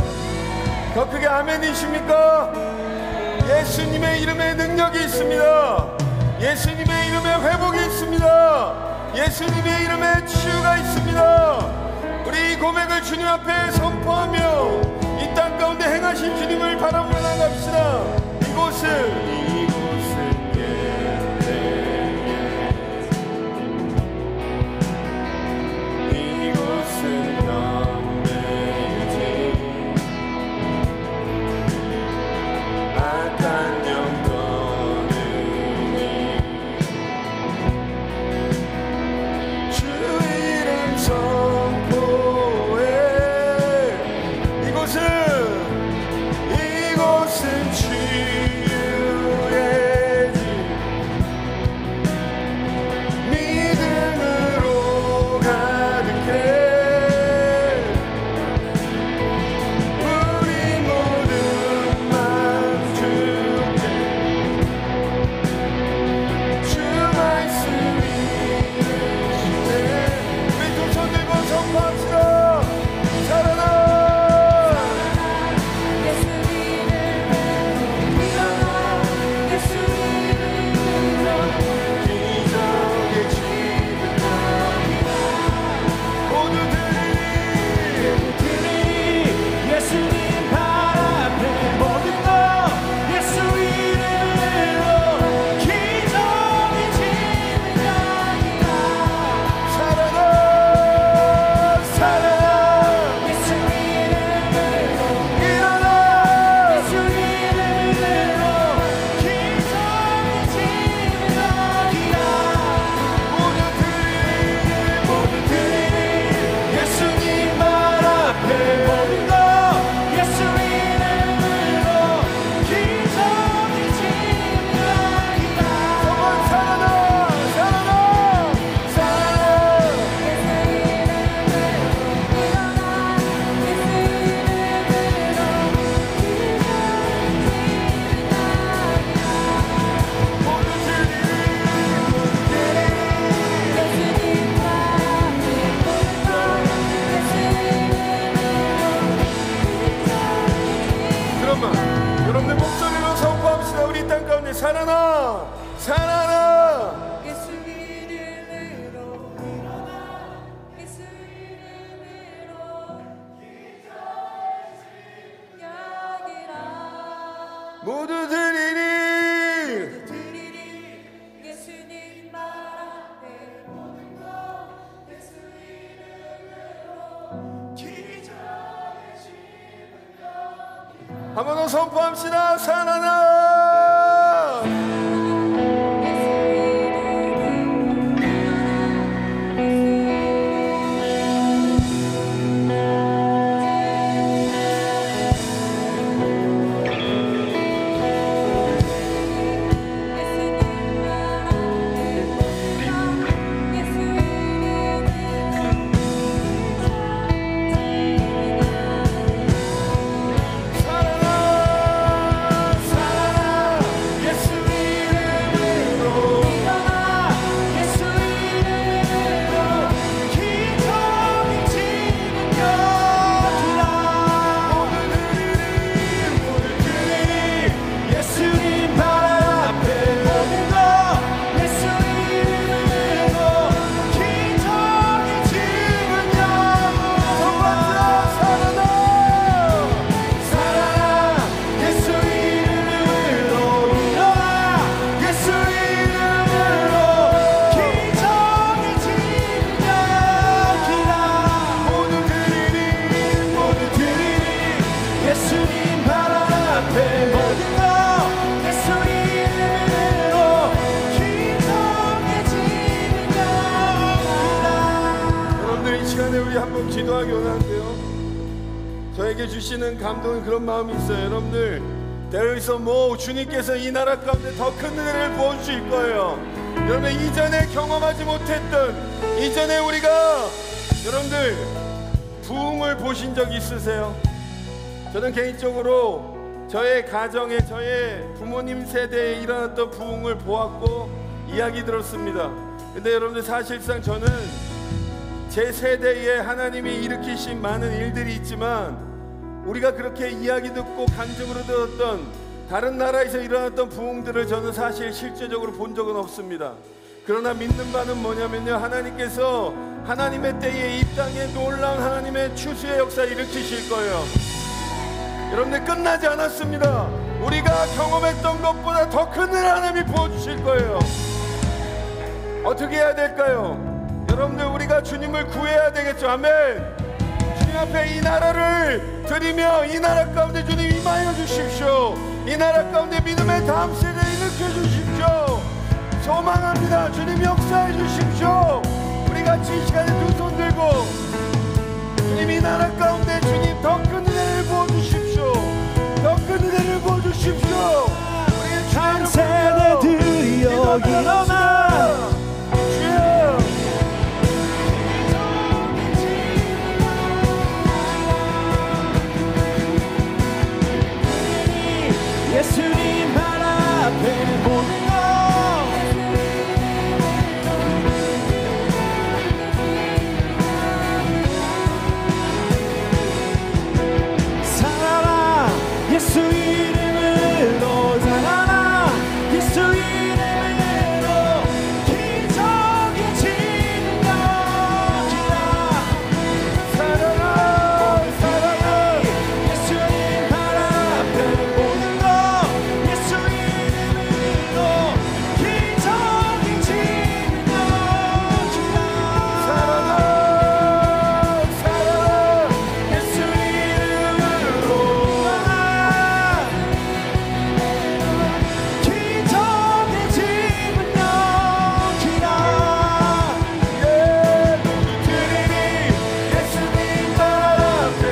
더 크게 아멘이십니까? 예수님의 이름에 능력이 있습니다. 예수님의 이름에 회복이 있습니다. 예수님의 이름에 치유가 있습니다. 우리 이 고백을 주님 앞에 선포하며 이 땅 가운데 행하신 주님을 바라보며 나갑시다. 이곳은 이곳은 치유의 한 번 더 선포합시다. 살아나. 기도하기 원하는데요. 저에게 주시는 감동은 그런 마음이 있어요. 여러분들, There is more. 주님께서 이 나라 가운데 더 큰 은혜를 부어주실 거예요. 여러분, 이전에 경험하지 못했던, 이전에 우리가 여러분들 부흥을 보신 적 있으세요? 저는 개인적으로 저의 가정에, 저의 부모님 세대에 일어났던 부흥을 보았고 이야기 들었습니다. 근데 여러분들, 사실상 저는 제 세대에 하나님이 일으키신 많은 일들이 있지만 우리가 그렇게 이야기 듣고 간증으로 들었던 다른 나라에서 일어났던 부흥들을 저는 사실 실제적으로 본 적은 없습니다. 그러나 믿는 바는 뭐냐면요, 하나님께서 하나님의 때에 이 땅에 놀라운 하나님의 추수의 역사 일으키실 거예요. 여러분들, 끝나지 않았습니다. 우리가 경험했던 것보다 더 큰 은혜를 하나님이 부어주실 거예요. 어떻게 해야 될까요? 여러분들, 우리가 주님을 구해야 되겠죠. 아멘. 주님 앞에 이 나라를 드리며 이 나라 가운데 주님 임하여 주십시오. 이 나라 가운데 믿음의 다음 세대를 일으켜 주십시오. 소망합니다. 주님 역사해 주십시오. 우리 같이 이 시간에 두 손 들고 주님, 이 나라 가운데 주님 더 큰 은혜를 부어주십시오. 더 큰 은혜를 부어주십시오. 우리 한 세대들이여 일어나. 예수님 발 앞에 모든 것 살아라. 예수 이름으로 살아라. 예수 이름으로 기적이 지는 것이라. 살아라, 살아라. 예수님 발 앞에 모든 것 예수 이름으로 기적이 지는 것이라. 살아라, 살아라. 예수 이름으로 기적이 지는 것이라. 예, 드리니 예수님 발 앞에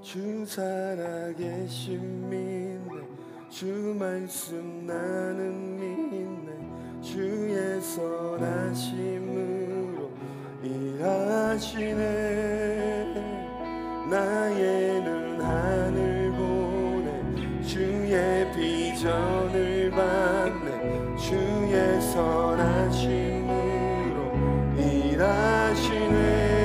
주 살아계신 믿네. 주 말씀 나는 믿네. 주의 선하심으로 일하시네. 나의 눈 하늘 보네. 주의 비전을 받네. 주의 선하심으로 일하시네.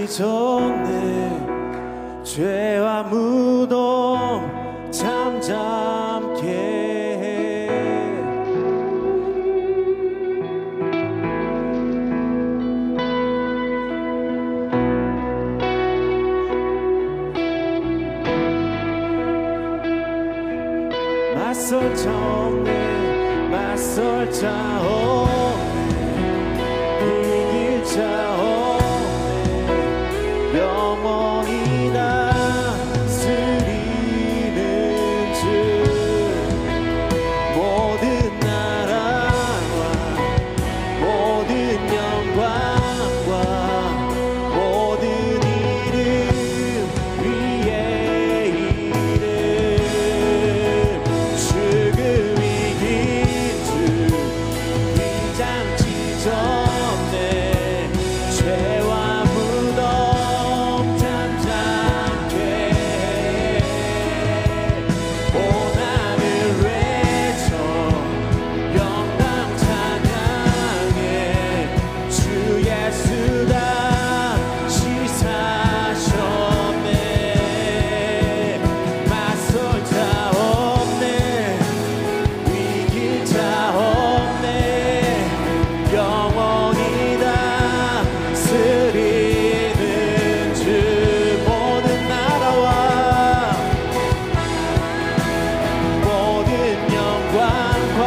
전에 죄와 무덤 잠잠케 해. 맞설 자 없네 맞설 자 없네 이길 자 없네 영원히 다스리는 주 모든 나라와 모든 영광과 모든 이름 위에 이름 죽음 이긴 주 위장치 전에 죄와 무덤 잠잠케 온 하늘 외쳐 영광 찬양해 주 예수 다시 사셨네 맞설 자 없네 이길 자 없네 영원히 다스리는 주 모든 나라와 모든 영광과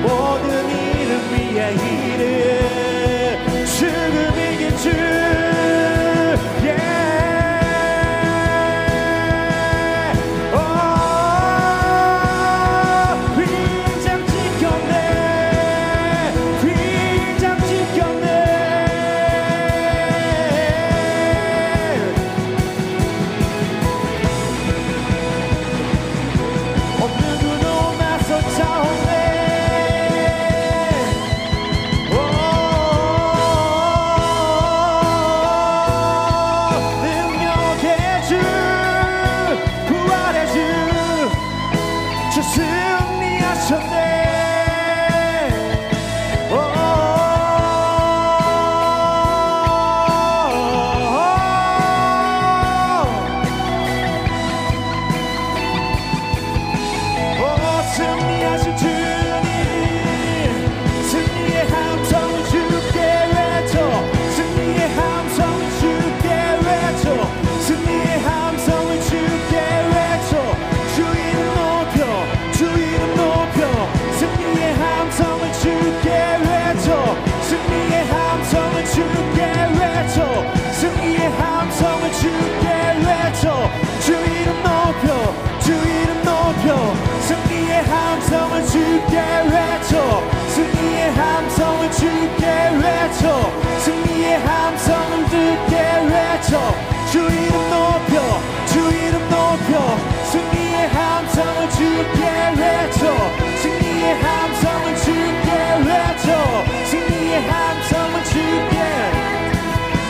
모든 이름 위에 이름 죽음 이긴 주 휘장 지켰네 휘장 지켰네 없는 구도 나서 차오네 능력의 주 부활의 주 승리하셨네 승리하신 주님 승리의 함성을 주께 외쳐 승리의 함성을 주께 외쳐 승리의 함성을 주께 외쳐 주 이름 높여 주 이름 높여 승리의 함성을 주께 외쳐 승리의 함성을 주께 외쳐 승리의 함성을 주께 외쳐 주 이름 높여 주 이름 높여 승리의 함성을 주께 외쳐 승리의 함성을 주께 외쳐 승리의 함성을 주께 외쳐 주 이름 높여 주 이름 높여 승리의 함성을 주께 외쳐 승리의 함성을 주께 외쳐 승리의 함성을 주께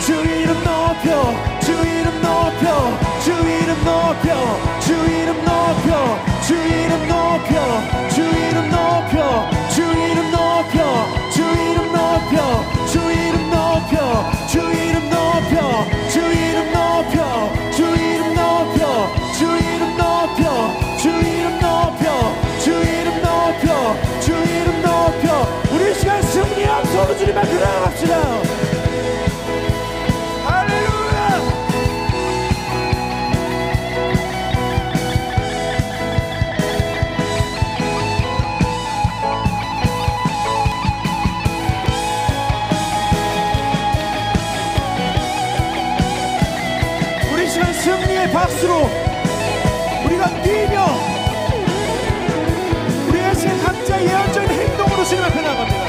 주 이름 높여 주 이름 높여 주 이름 높여 주 이름 높여 주 이름 높여 주 이름 높여 주 이름 높여 주 이름 높여 주 이름 높여 주 이름 높여 주 이름 높여 주 이름 높여 주 이름 높여 주 이름 높여 주 이름 높여 주 이름 높여 우리 시간 승리한 서로 주님 앞에 나갑시다. 승리의 박수로 우리가 뛰며 우리가 지금 각자 예언적인 행동으로 주님 앞에 나갑니다.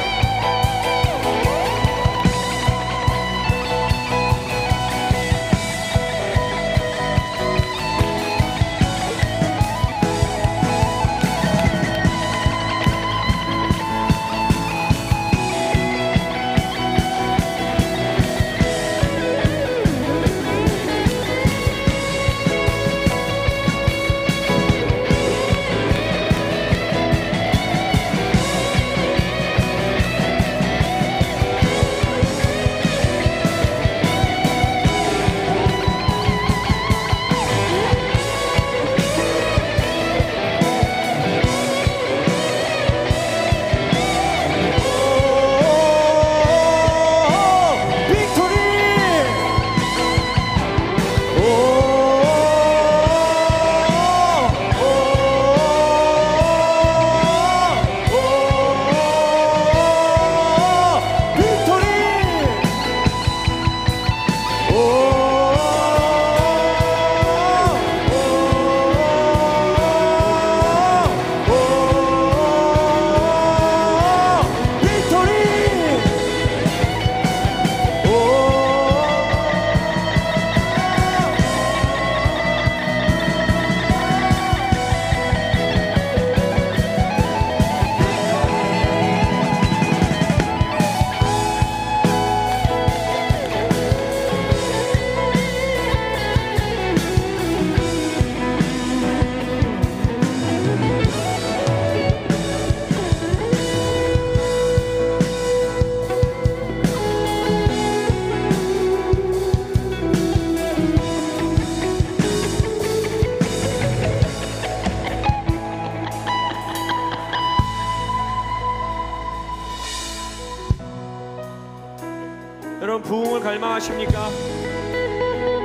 갈망하십니까?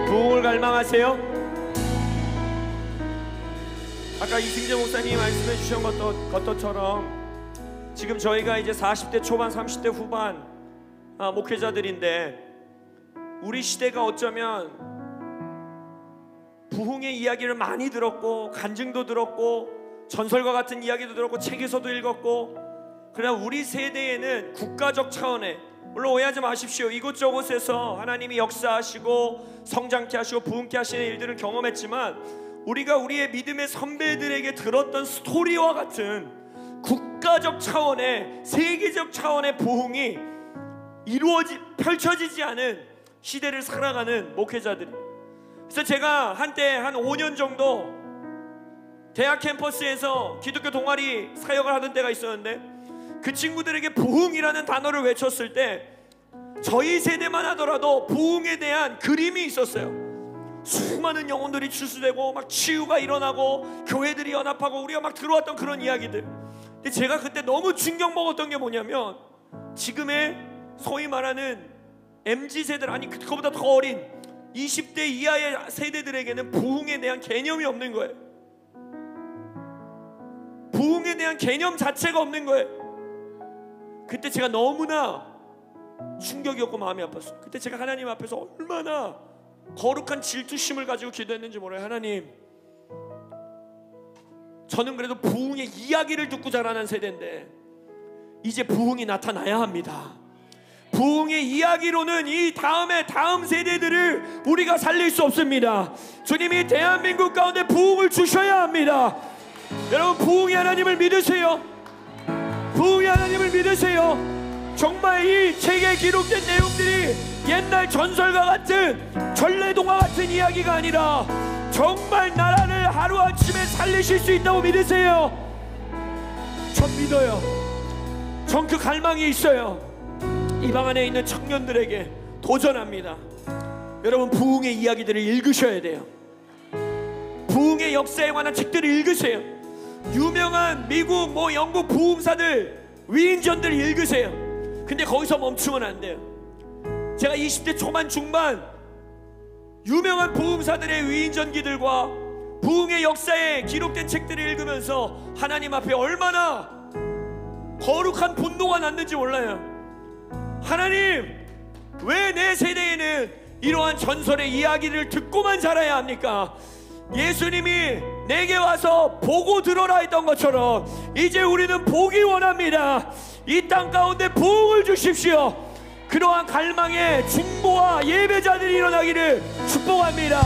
부흥을 갈망하세요? 아까 이승재 목사님이 말씀해 주신 것처럼 지금 저희가 이제 40대 초반 30대 후반 목회자들인데, 우리 시대가 어쩌면 부흥의 이야기를 많이 들었고 간증도 들었고 전설과 같은 이야기도 들었고 책에서도 읽었고, 그러나 우리 세대에는 국가적 차원의, 물론 오해하지 마십시오, 이곳저곳에서 하나님이 역사하시고 성장케 하시고 부흥케 하시는 일들을 경험했지만, 우리가 우리의 믿음의 선배들에게 들었던 스토리와 같은 국가적 차원의, 세계적 차원의 부흥이 펼쳐지지 않은 시대를 살아가는 목회자들이. 그래서 제가 한때 한 5년 정도 대학 캠퍼스에서 기독교 동아리 사역을 하던 때가 있었는데, 그 친구들에게 부흥이라는 단어를 외쳤을 때 저희 세대만 하더라도 부흥에 대한 그림이 있었어요. 수많은 영혼들이 출수되고 막 치유가 일어나고 교회들이 연합하고 우리가 막 들어왔던 그런 이야기들. 근데 제가 그때 너무 충격 먹었던 게 뭐냐면, 지금의 소위 말하는 MZ세대들, 아니 그거보다 더 어린 20대 이하의 세대들에게는 부흥에 대한 개념이 없는 거예요. 부흥에 대한 개념 자체가 없는 거예요. 그때 제가 너무나 충격이었고 마음이 아팠어요. 그때 제가 하나님 앞에서 얼마나 거룩한 질투심을 가지고 기도했는지 몰라요. 하나님, 저는 그래도 부흥의 이야기를 듣고 자라난 세대인데 이제 부흥이 나타나야 합니다. 부흥의 이야기로는 이 다음 세대들을 우리가 살릴 수 없습니다. 주님이 대한민국 가운데 부흥을 주셔야 합니다. 여러분, 부흥의 하나님을 믿으세요. 부흥의 하나님을 믿으세요. 정말 이 책에 기록된 내용들이 옛날 전설과 같은 전래동화 같은 이야기가 아니라 정말 나라를 하루아침에 살리실 수 있다고 믿으세요. 전 믿어요. 전 그 갈망이 있어요. 이 방 안에 있는 청년들에게 도전합니다. 여러분, 부흥의 이야기들을 읽으셔야 돼요. 부흥의 역사에 관한 책들을 읽으세요. 유명한 미국 영국 부흥사들, 위인전들 읽으세요. 근데 거기서 멈추면 안 돼요. 제가 20대 초반 중반 유명한 부흥사들의 위인전기들과 부흥의 역사에 기록된 책들을 읽으면서 하나님 앞에 얼마나 거룩한 분노가 났는지 몰라요. 하나님, 왜 내 세대에는 이러한 전설의 이야기를 듣고만 자라야 합니까? 예수님이 내게 와서 보고 들어라 했던 것처럼 이제 우리는 보기 원합니다. 이 땅 가운데 부흥을 주십시오. 그러한 갈망의 중보와 예배자들이 일어나기를 축복합니다.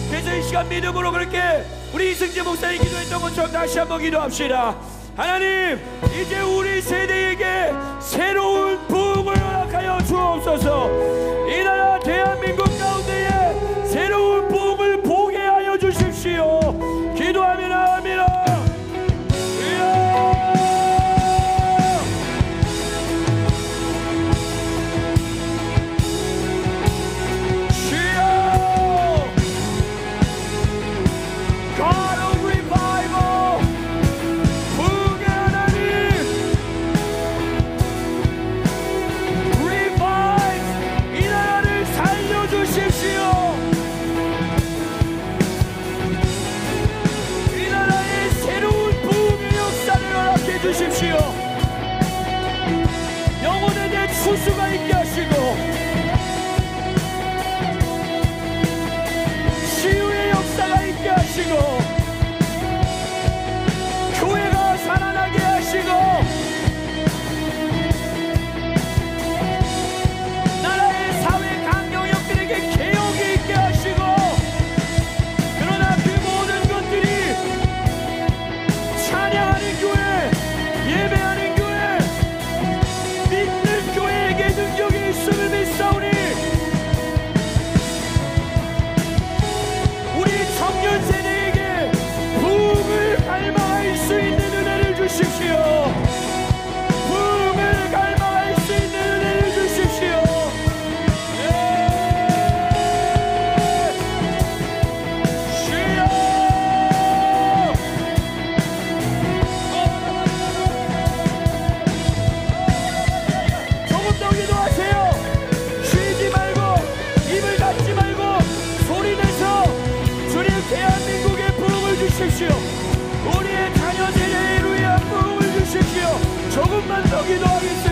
그래서 이 시간 믿음으로 그렇게 우리 이승재 목사님 기도했던 것처럼 다시 한번 기도합시다. 하나님, 이제 우리 세대에게 새로운 부흥을 허락하여 주옵소서. 이 나라 대한민국 가운데에 새로운 부흥을 보게 하여 주십시오. 기도하며 나갑니다. 주십시오. 영혼에 대한 추수가 있게 하시고 치유의 역사가 있게 하시고 교회가 살아나게 하시고 나라의 사회 각 영역들에게 개혁이 있게 하시고, 그러나 그 모든 것들이 찬양하는 교회, 예배하는 교회, 믿는 교회에게 능력이 있음을 믿사오니 우리 청년 세대에게 부흥을 갈망할 수 있는 은혜를 주십시오. 부흥을 갈망할 수 있는 은혜를 주십시오. 주십시오. 우리의 자녀 세대에 위한 부흥을 주십시오. 조금만 더 기도하겠습니다.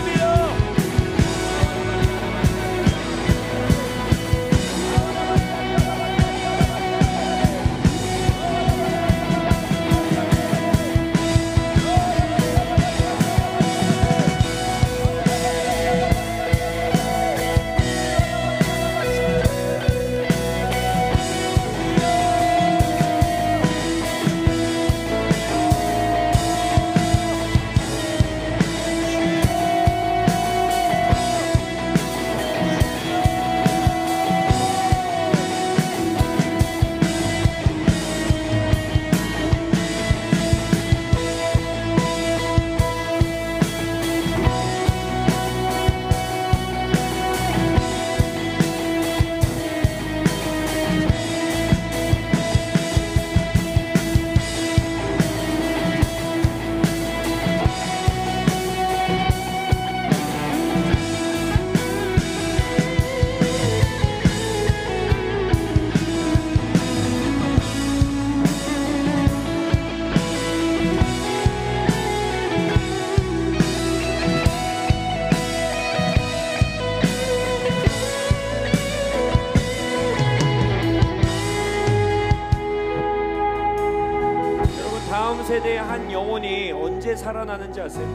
세대의 한 영혼이 언제 살아나는지 아세요?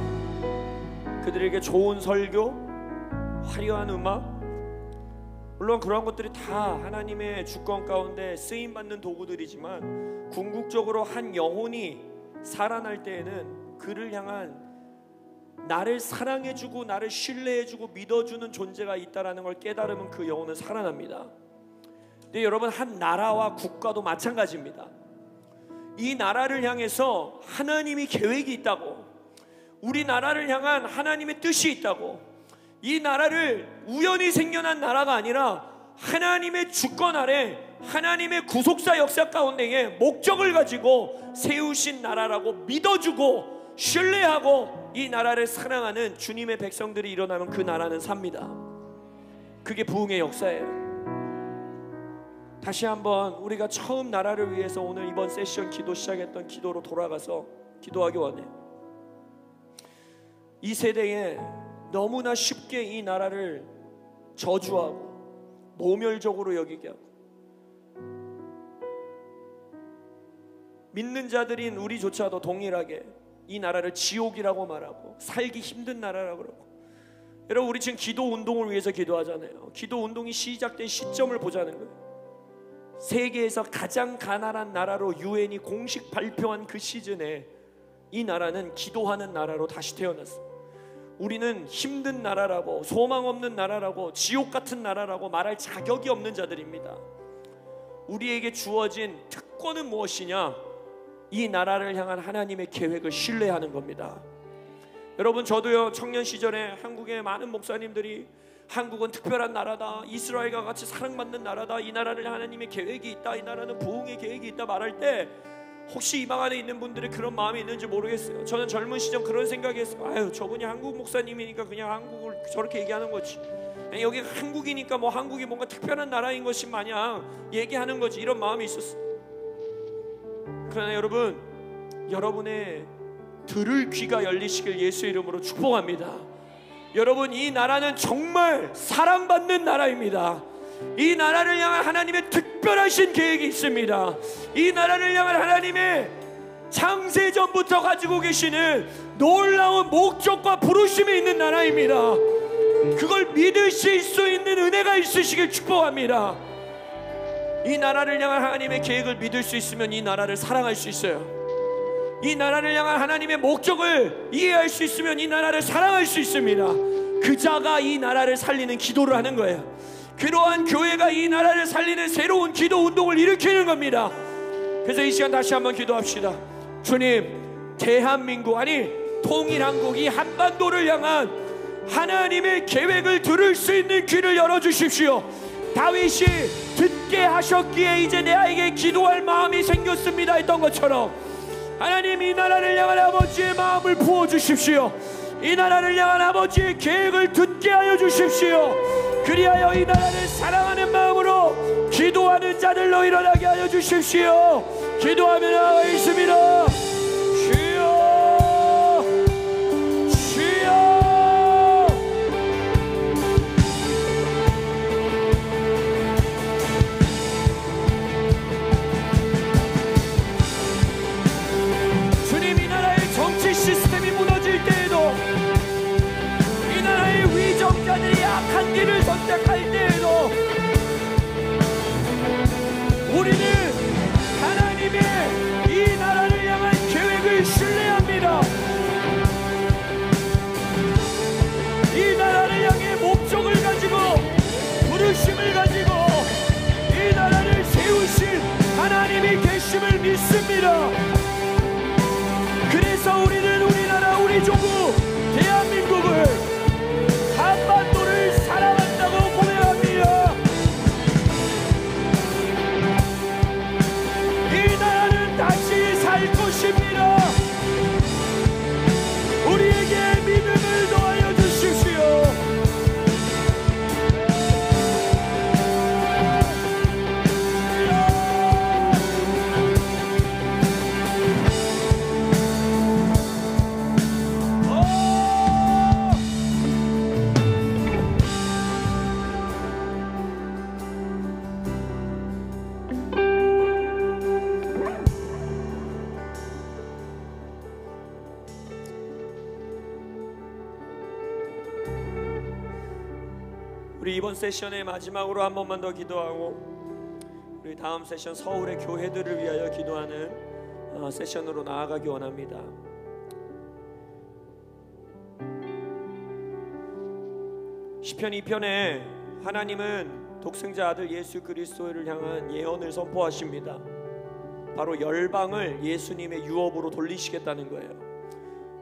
그들에게 좋은 설교, 화려한 음악, 물론 그러한 것들이 다 하나님의 주권 가운데 쓰임받는 도구들이지만 궁극적으로 한 영혼이 살아날 때에는 그를 향한 나를 사랑해주고 나를 신뢰해주고 믿어주는 존재가 있다는 걸 깨달으면 그 영혼은 살아납니다. 근데 여러분, 한 나라와 국가도 마찬가지입니다. 이 나라를 향해서 하나님이 계획이 있다고, 우리나라를 향한 하나님의 뜻이 있다고, 이 나라를 우연히 생겨난 나라가 아니라 하나님의 주권 아래 하나님의 구속사 역사 가운데에 목적을 가지고 세우신 나라라고 믿어주고 신뢰하고 이 나라를 사랑하는 주님의 백성들이 일어나면 그 나라는 삽니다. 그게 부흥의 역사예요. 다시 한번 우리가 처음 나라를 위해서 오늘 이번 세션 기도 시작했던 기도로 돌아가서 기도하기 원해요. 이 세대에 너무나 쉽게 이 나라를 저주하고 모멸적으로 여기게 하고, 믿는 자들인 우리조차도 동일하게 이 나라를 지옥이라고 말하고 살기 힘든 나라라고 그러고. 여러분, 우리 지금 기도 운동을 위해서 기도하잖아요. 기도 운동이 시작된 시점을 보자는 거예요. 세계에서 가장 가난한 나라로 유엔이 공식 발표한 그 시즌에 이 나라는 기도하는 나라로 다시 태어났어요. 우리는 힘든 나라라고, 소망 없는 나라라고, 지옥 같은 나라라고 말할 자격이 없는 자들입니다. 우리에게 주어진 특권은 무엇이냐? 이 나라를 향한 하나님의 계획을 신뢰하는 겁니다. 여러분, 저도요, 청년 시절에 한국의 많은 목사님들이 한국은 특별한 나라다, 이스라엘과 같이 사랑받는 나라다, 이 나라를 하나님의 계획이 있다, 이 나라는 부흥의 계획이 있다 말할 때 혹시 이 방 안에 있는 분들이 그런 마음이 있는지 모르겠어요. 저는 젊은 시절 그런 생각이 했어요. 아유, 저분이 한국 목사님이니까 그냥 한국을 저렇게 얘기하는 거지, 여기 한국이니까 뭐 한국이 뭔가 특별한 나라인 것이 마냥 얘기하는 거지, 이런 마음이 있었어요. 그러나 여러분, 여러분의 들을 귀가 열리시길 예수 이름으로 축복합니다. 여러분, 이 나라는 정말 사랑받는 나라입니다. 이 나라를 향한 하나님의 특별하신 계획이 있습니다. 이 나라를 향한 하나님의 창세전부터 가지고 계시는 놀라운 목적과 부르심이 있는 나라입니다. 그걸 믿으실 수 있는 은혜가 있으시길 축복합니다. 이 나라를 향한 하나님의 계획을 믿을 수 있으면 이 나라를 사랑할 수 있어요. 이 나라를 향한 하나님의 목적을 이해할 수 있으면 이 나라를 사랑할 수 있습니다. 그 자가 이 나라를 살리는 기도를 하는 거예요. 그러한 교회가 이 나라를 살리는 새로운 기도 운동을 일으키는 겁니다. 그래서 이 시간 다시 한번 기도합시다. 주님, 대한민국, 아니 통일한국, 이 한반도를 향한 하나님의 계획을 들을 수 있는 귀를 열어주십시오. 다윗이 듣게 하셨기에 이제 내게 기도할 마음이 생겼습니다 했던 것처럼, 하나님, 이 나라를 향한 아버지의 마음을 부어주십시오. 이 나라를 향한 아버지의 계획을 듣게 하여 주십시오. 그리하여 이 나라를 사랑하는 마음으로 기도하는 자들로 일어나게 하여 주십시오. 기도하며 나아가 있습니다. 주여, 주여. 주님, 이 나라의 정치 시스템이 무너질 때에도, 이 나라의 위정자들이 악한 길을 선택할 때에도 우리는 하나님의 이 나라를 향한 계획을 신뢰합니다. 이 나라를 향해 목적을 가지고, 부르심을 가지고 이 나라를 세우신 하나님이 계심을 믿습니다. 그래서 우리는 우리나라, 우리 조국 대한민국을, 한반도를 사랑한다고 고백합니다. 이 나라는 다시 살 것입니다. 우리에게 믿음을 더하여 주십시오. 우리 이번 세션의 마지막으로 한 번만 더 기도하고 우리 다음 세션 서울의 교회들을 위하여 기도하는 세션으로 나아가기 원합니다. 시편 2편에 하나님은 독생자 아들 예수 그리스도를 향한 예언을 선포하십니다. 바로 열방을 예수님의 유업으로 돌리시겠다는 거예요.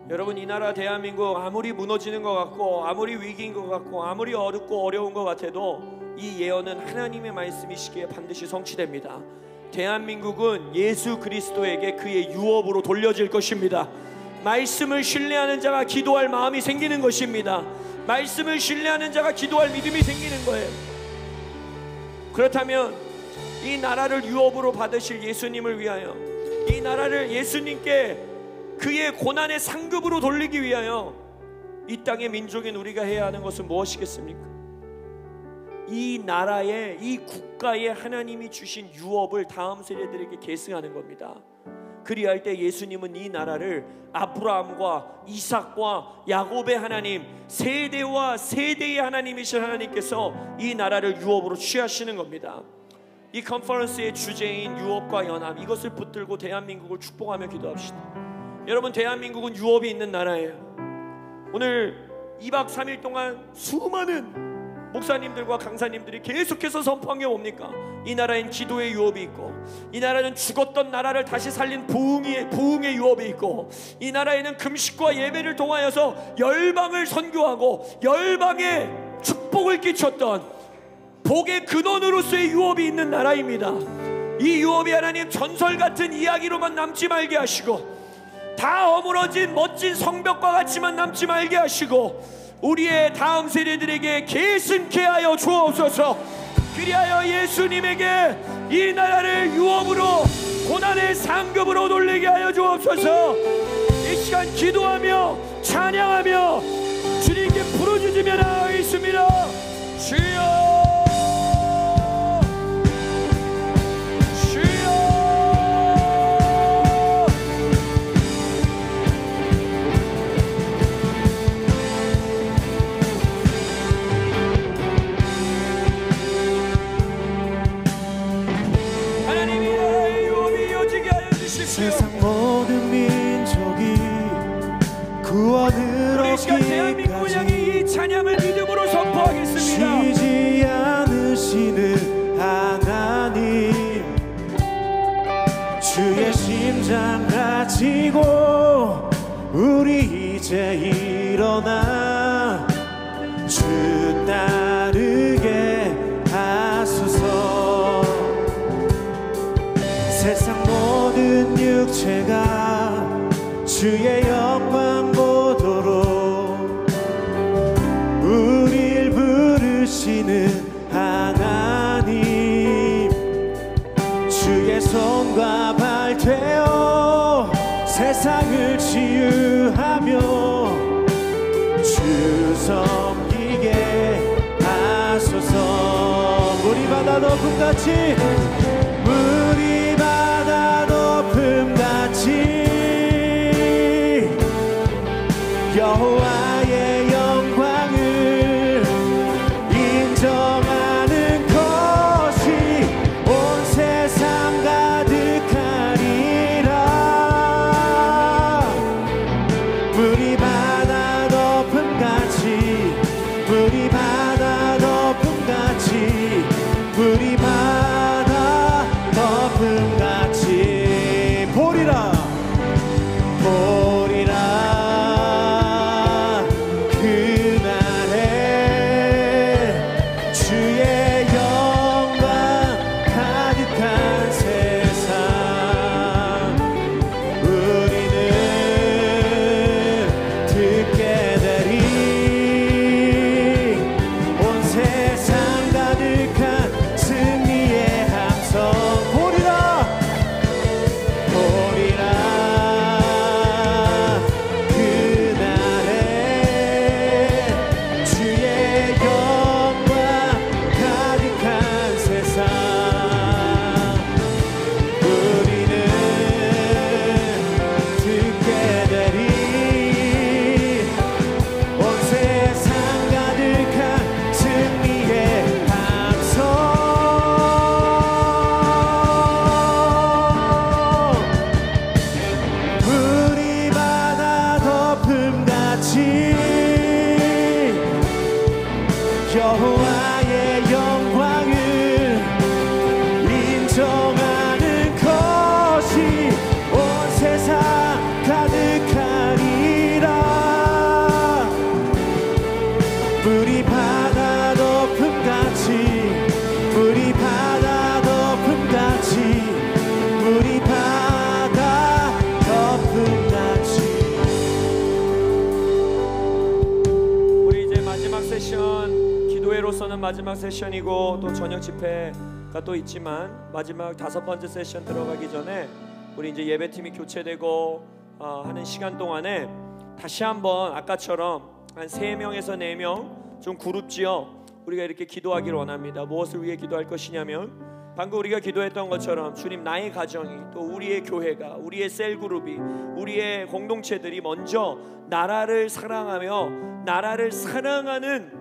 여러분, 이 나라 대한민국 아무리 무너지는 것 같고, 아무리 위기인 것 같고, 아무리 어렵고 어려운 것 같아도 이 예언은 하나님의 말씀이시기에 반드시 성취됩니다. 대한민국은 예수 그리스도에게 그의 유업으로 돌려질 것입니다. 말씀을 신뢰하는 자가 기도할 마음이 생기는 것입니다. 말씀을 신뢰하는 자가 기도할 믿음이 생기는 거예요. 그렇다면 이 나라를 유업으로 받으실 예수님을 위하여, 이 나라를 예수님께 그의 고난의 상급으로 돌리기 위하여 이 땅의 민족인 우리가 해야 하는 것은 무엇이겠습니까? 이 나라의, 이 국가에 하나님이 주신 유업을 다음 세대들에게 계승하는 겁니다. 그리할 때 예수님은 이 나라를 아브라함과 이삭과 야곱의 하나님, 세대와 세대의 하나님이신 하나님께서 이 나라를 유업으로 취하시는 겁니다. 이 컨퍼런스의 주제인 유업과 연합, 이것을 붙들고 대한민국을 축복하며 기도합시다. 여러분, 대한민국은 유업이 있는 나라예요. 오늘 2박 3일 동안 수많은 목사님들과 강사님들이 계속해서 선포한 게 뭡니까? 이 나라엔 기도의 유업이 있고, 이 나라는 죽었던 나라를 다시 살린 부흥의 유업이 있고, 이 나라에는 금식과 예배를 통하여서 열방을 선교하고 열방에 축복을 끼쳤던 복의 근원으로서의 유업이 있는 나라입니다. 이 유업이 하나님 전설 같은 이야기로만 남지 말게 하시고, 다 어무러진 멋진 성벽과 같이만 남지 말게 하시고, 우리의 다음 세대들에게 계승케 하여 주옵소서. 그리하여 예수님에게 이 나라를 유업으로, 고난의 상급으로 돌리게 하여 주옵소서. 이 시간 기도하며 찬양하며 주님께 부르짖으며 나아가겠습니다. 주여, 세상 모든 민족이 구원을 우리 시간 대한민국을 향해 이 찬양을 믿음으로 선포하겠습니다. 쉬지 않으시는 하나님, 주의 심장 가지고 우리 이제 일어나 주 따르게 하소서. 세상 모든 육체가 주의 영광 보도록 우릴 부르시는 하나님, 주의 손과 발 날 되어 세상을 치유하며 주 섬기게 하소서. 물이 바다 높음같이 물이 바다 높음같이 여호와의 영광을 인정하는 것이 온 세상 가득하리라. 물이 바다 높음같이 물이 바다 높음같이 물이 바다 높음같이 보리라 보리라. 그날에 주의 영광 가득한 세상 우리는 듣게 되리. 온 세상 가득한 승리의 함성 보리라 보리라. 그날에 주의 영광 가득한 세상 우리는 듣게 되리. 온 세상 가득한 승리의 함성 물이 바다 덮음같이 여호와의 영광을 인정하는 것이 온 세상 가득하리라. 물이 바다 높음같이 물이 바다 높음같이 물이 바다 높음같이. 우리 이제 마지막 세션, 기도회로서는 마지막 세션이고 또 저녁 집회가 또 있지만 마지막 5번째 세션 들어가기 전에 우리 이제 예배팀이 교체되고 하는 시간 동안에 다시 한번 아까처럼 한 3명에서 4명 좀 그룹 지어 우리가 이렇게 기도하기를 원합니다. 무엇을 위해 기도할 것이냐면 방금 우리가 기도했던 것처럼 주님, 나의 가정이 또 우리의 교회가 우리의 셀그룹이 우리의 공동체들이 먼저 나라를 사랑하며 나라를 사랑하는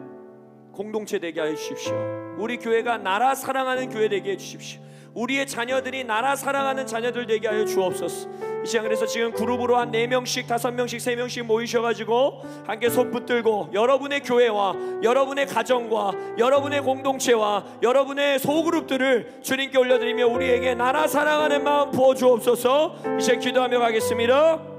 공동체 되게 해 주십시오. 우리 교회가 나라 사랑하는 교회 되게 해 주십시오. 우리의 자녀들이 나라 사랑하는 자녀들 되게 하여 주옵소서. 이 시간 그래서 지금 그룹으로 한 4명씩 5명씩 3명씩 모이셔가지고 함께 손 붙들고 여러분의 교회와 여러분의 가정과 여러분의 공동체와 여러분의 소그룹들을 주님께 올려드리며 우리에게 나라 사랑하는 마음 부어 주옵소서. 이제 기도하며 가겠습니다.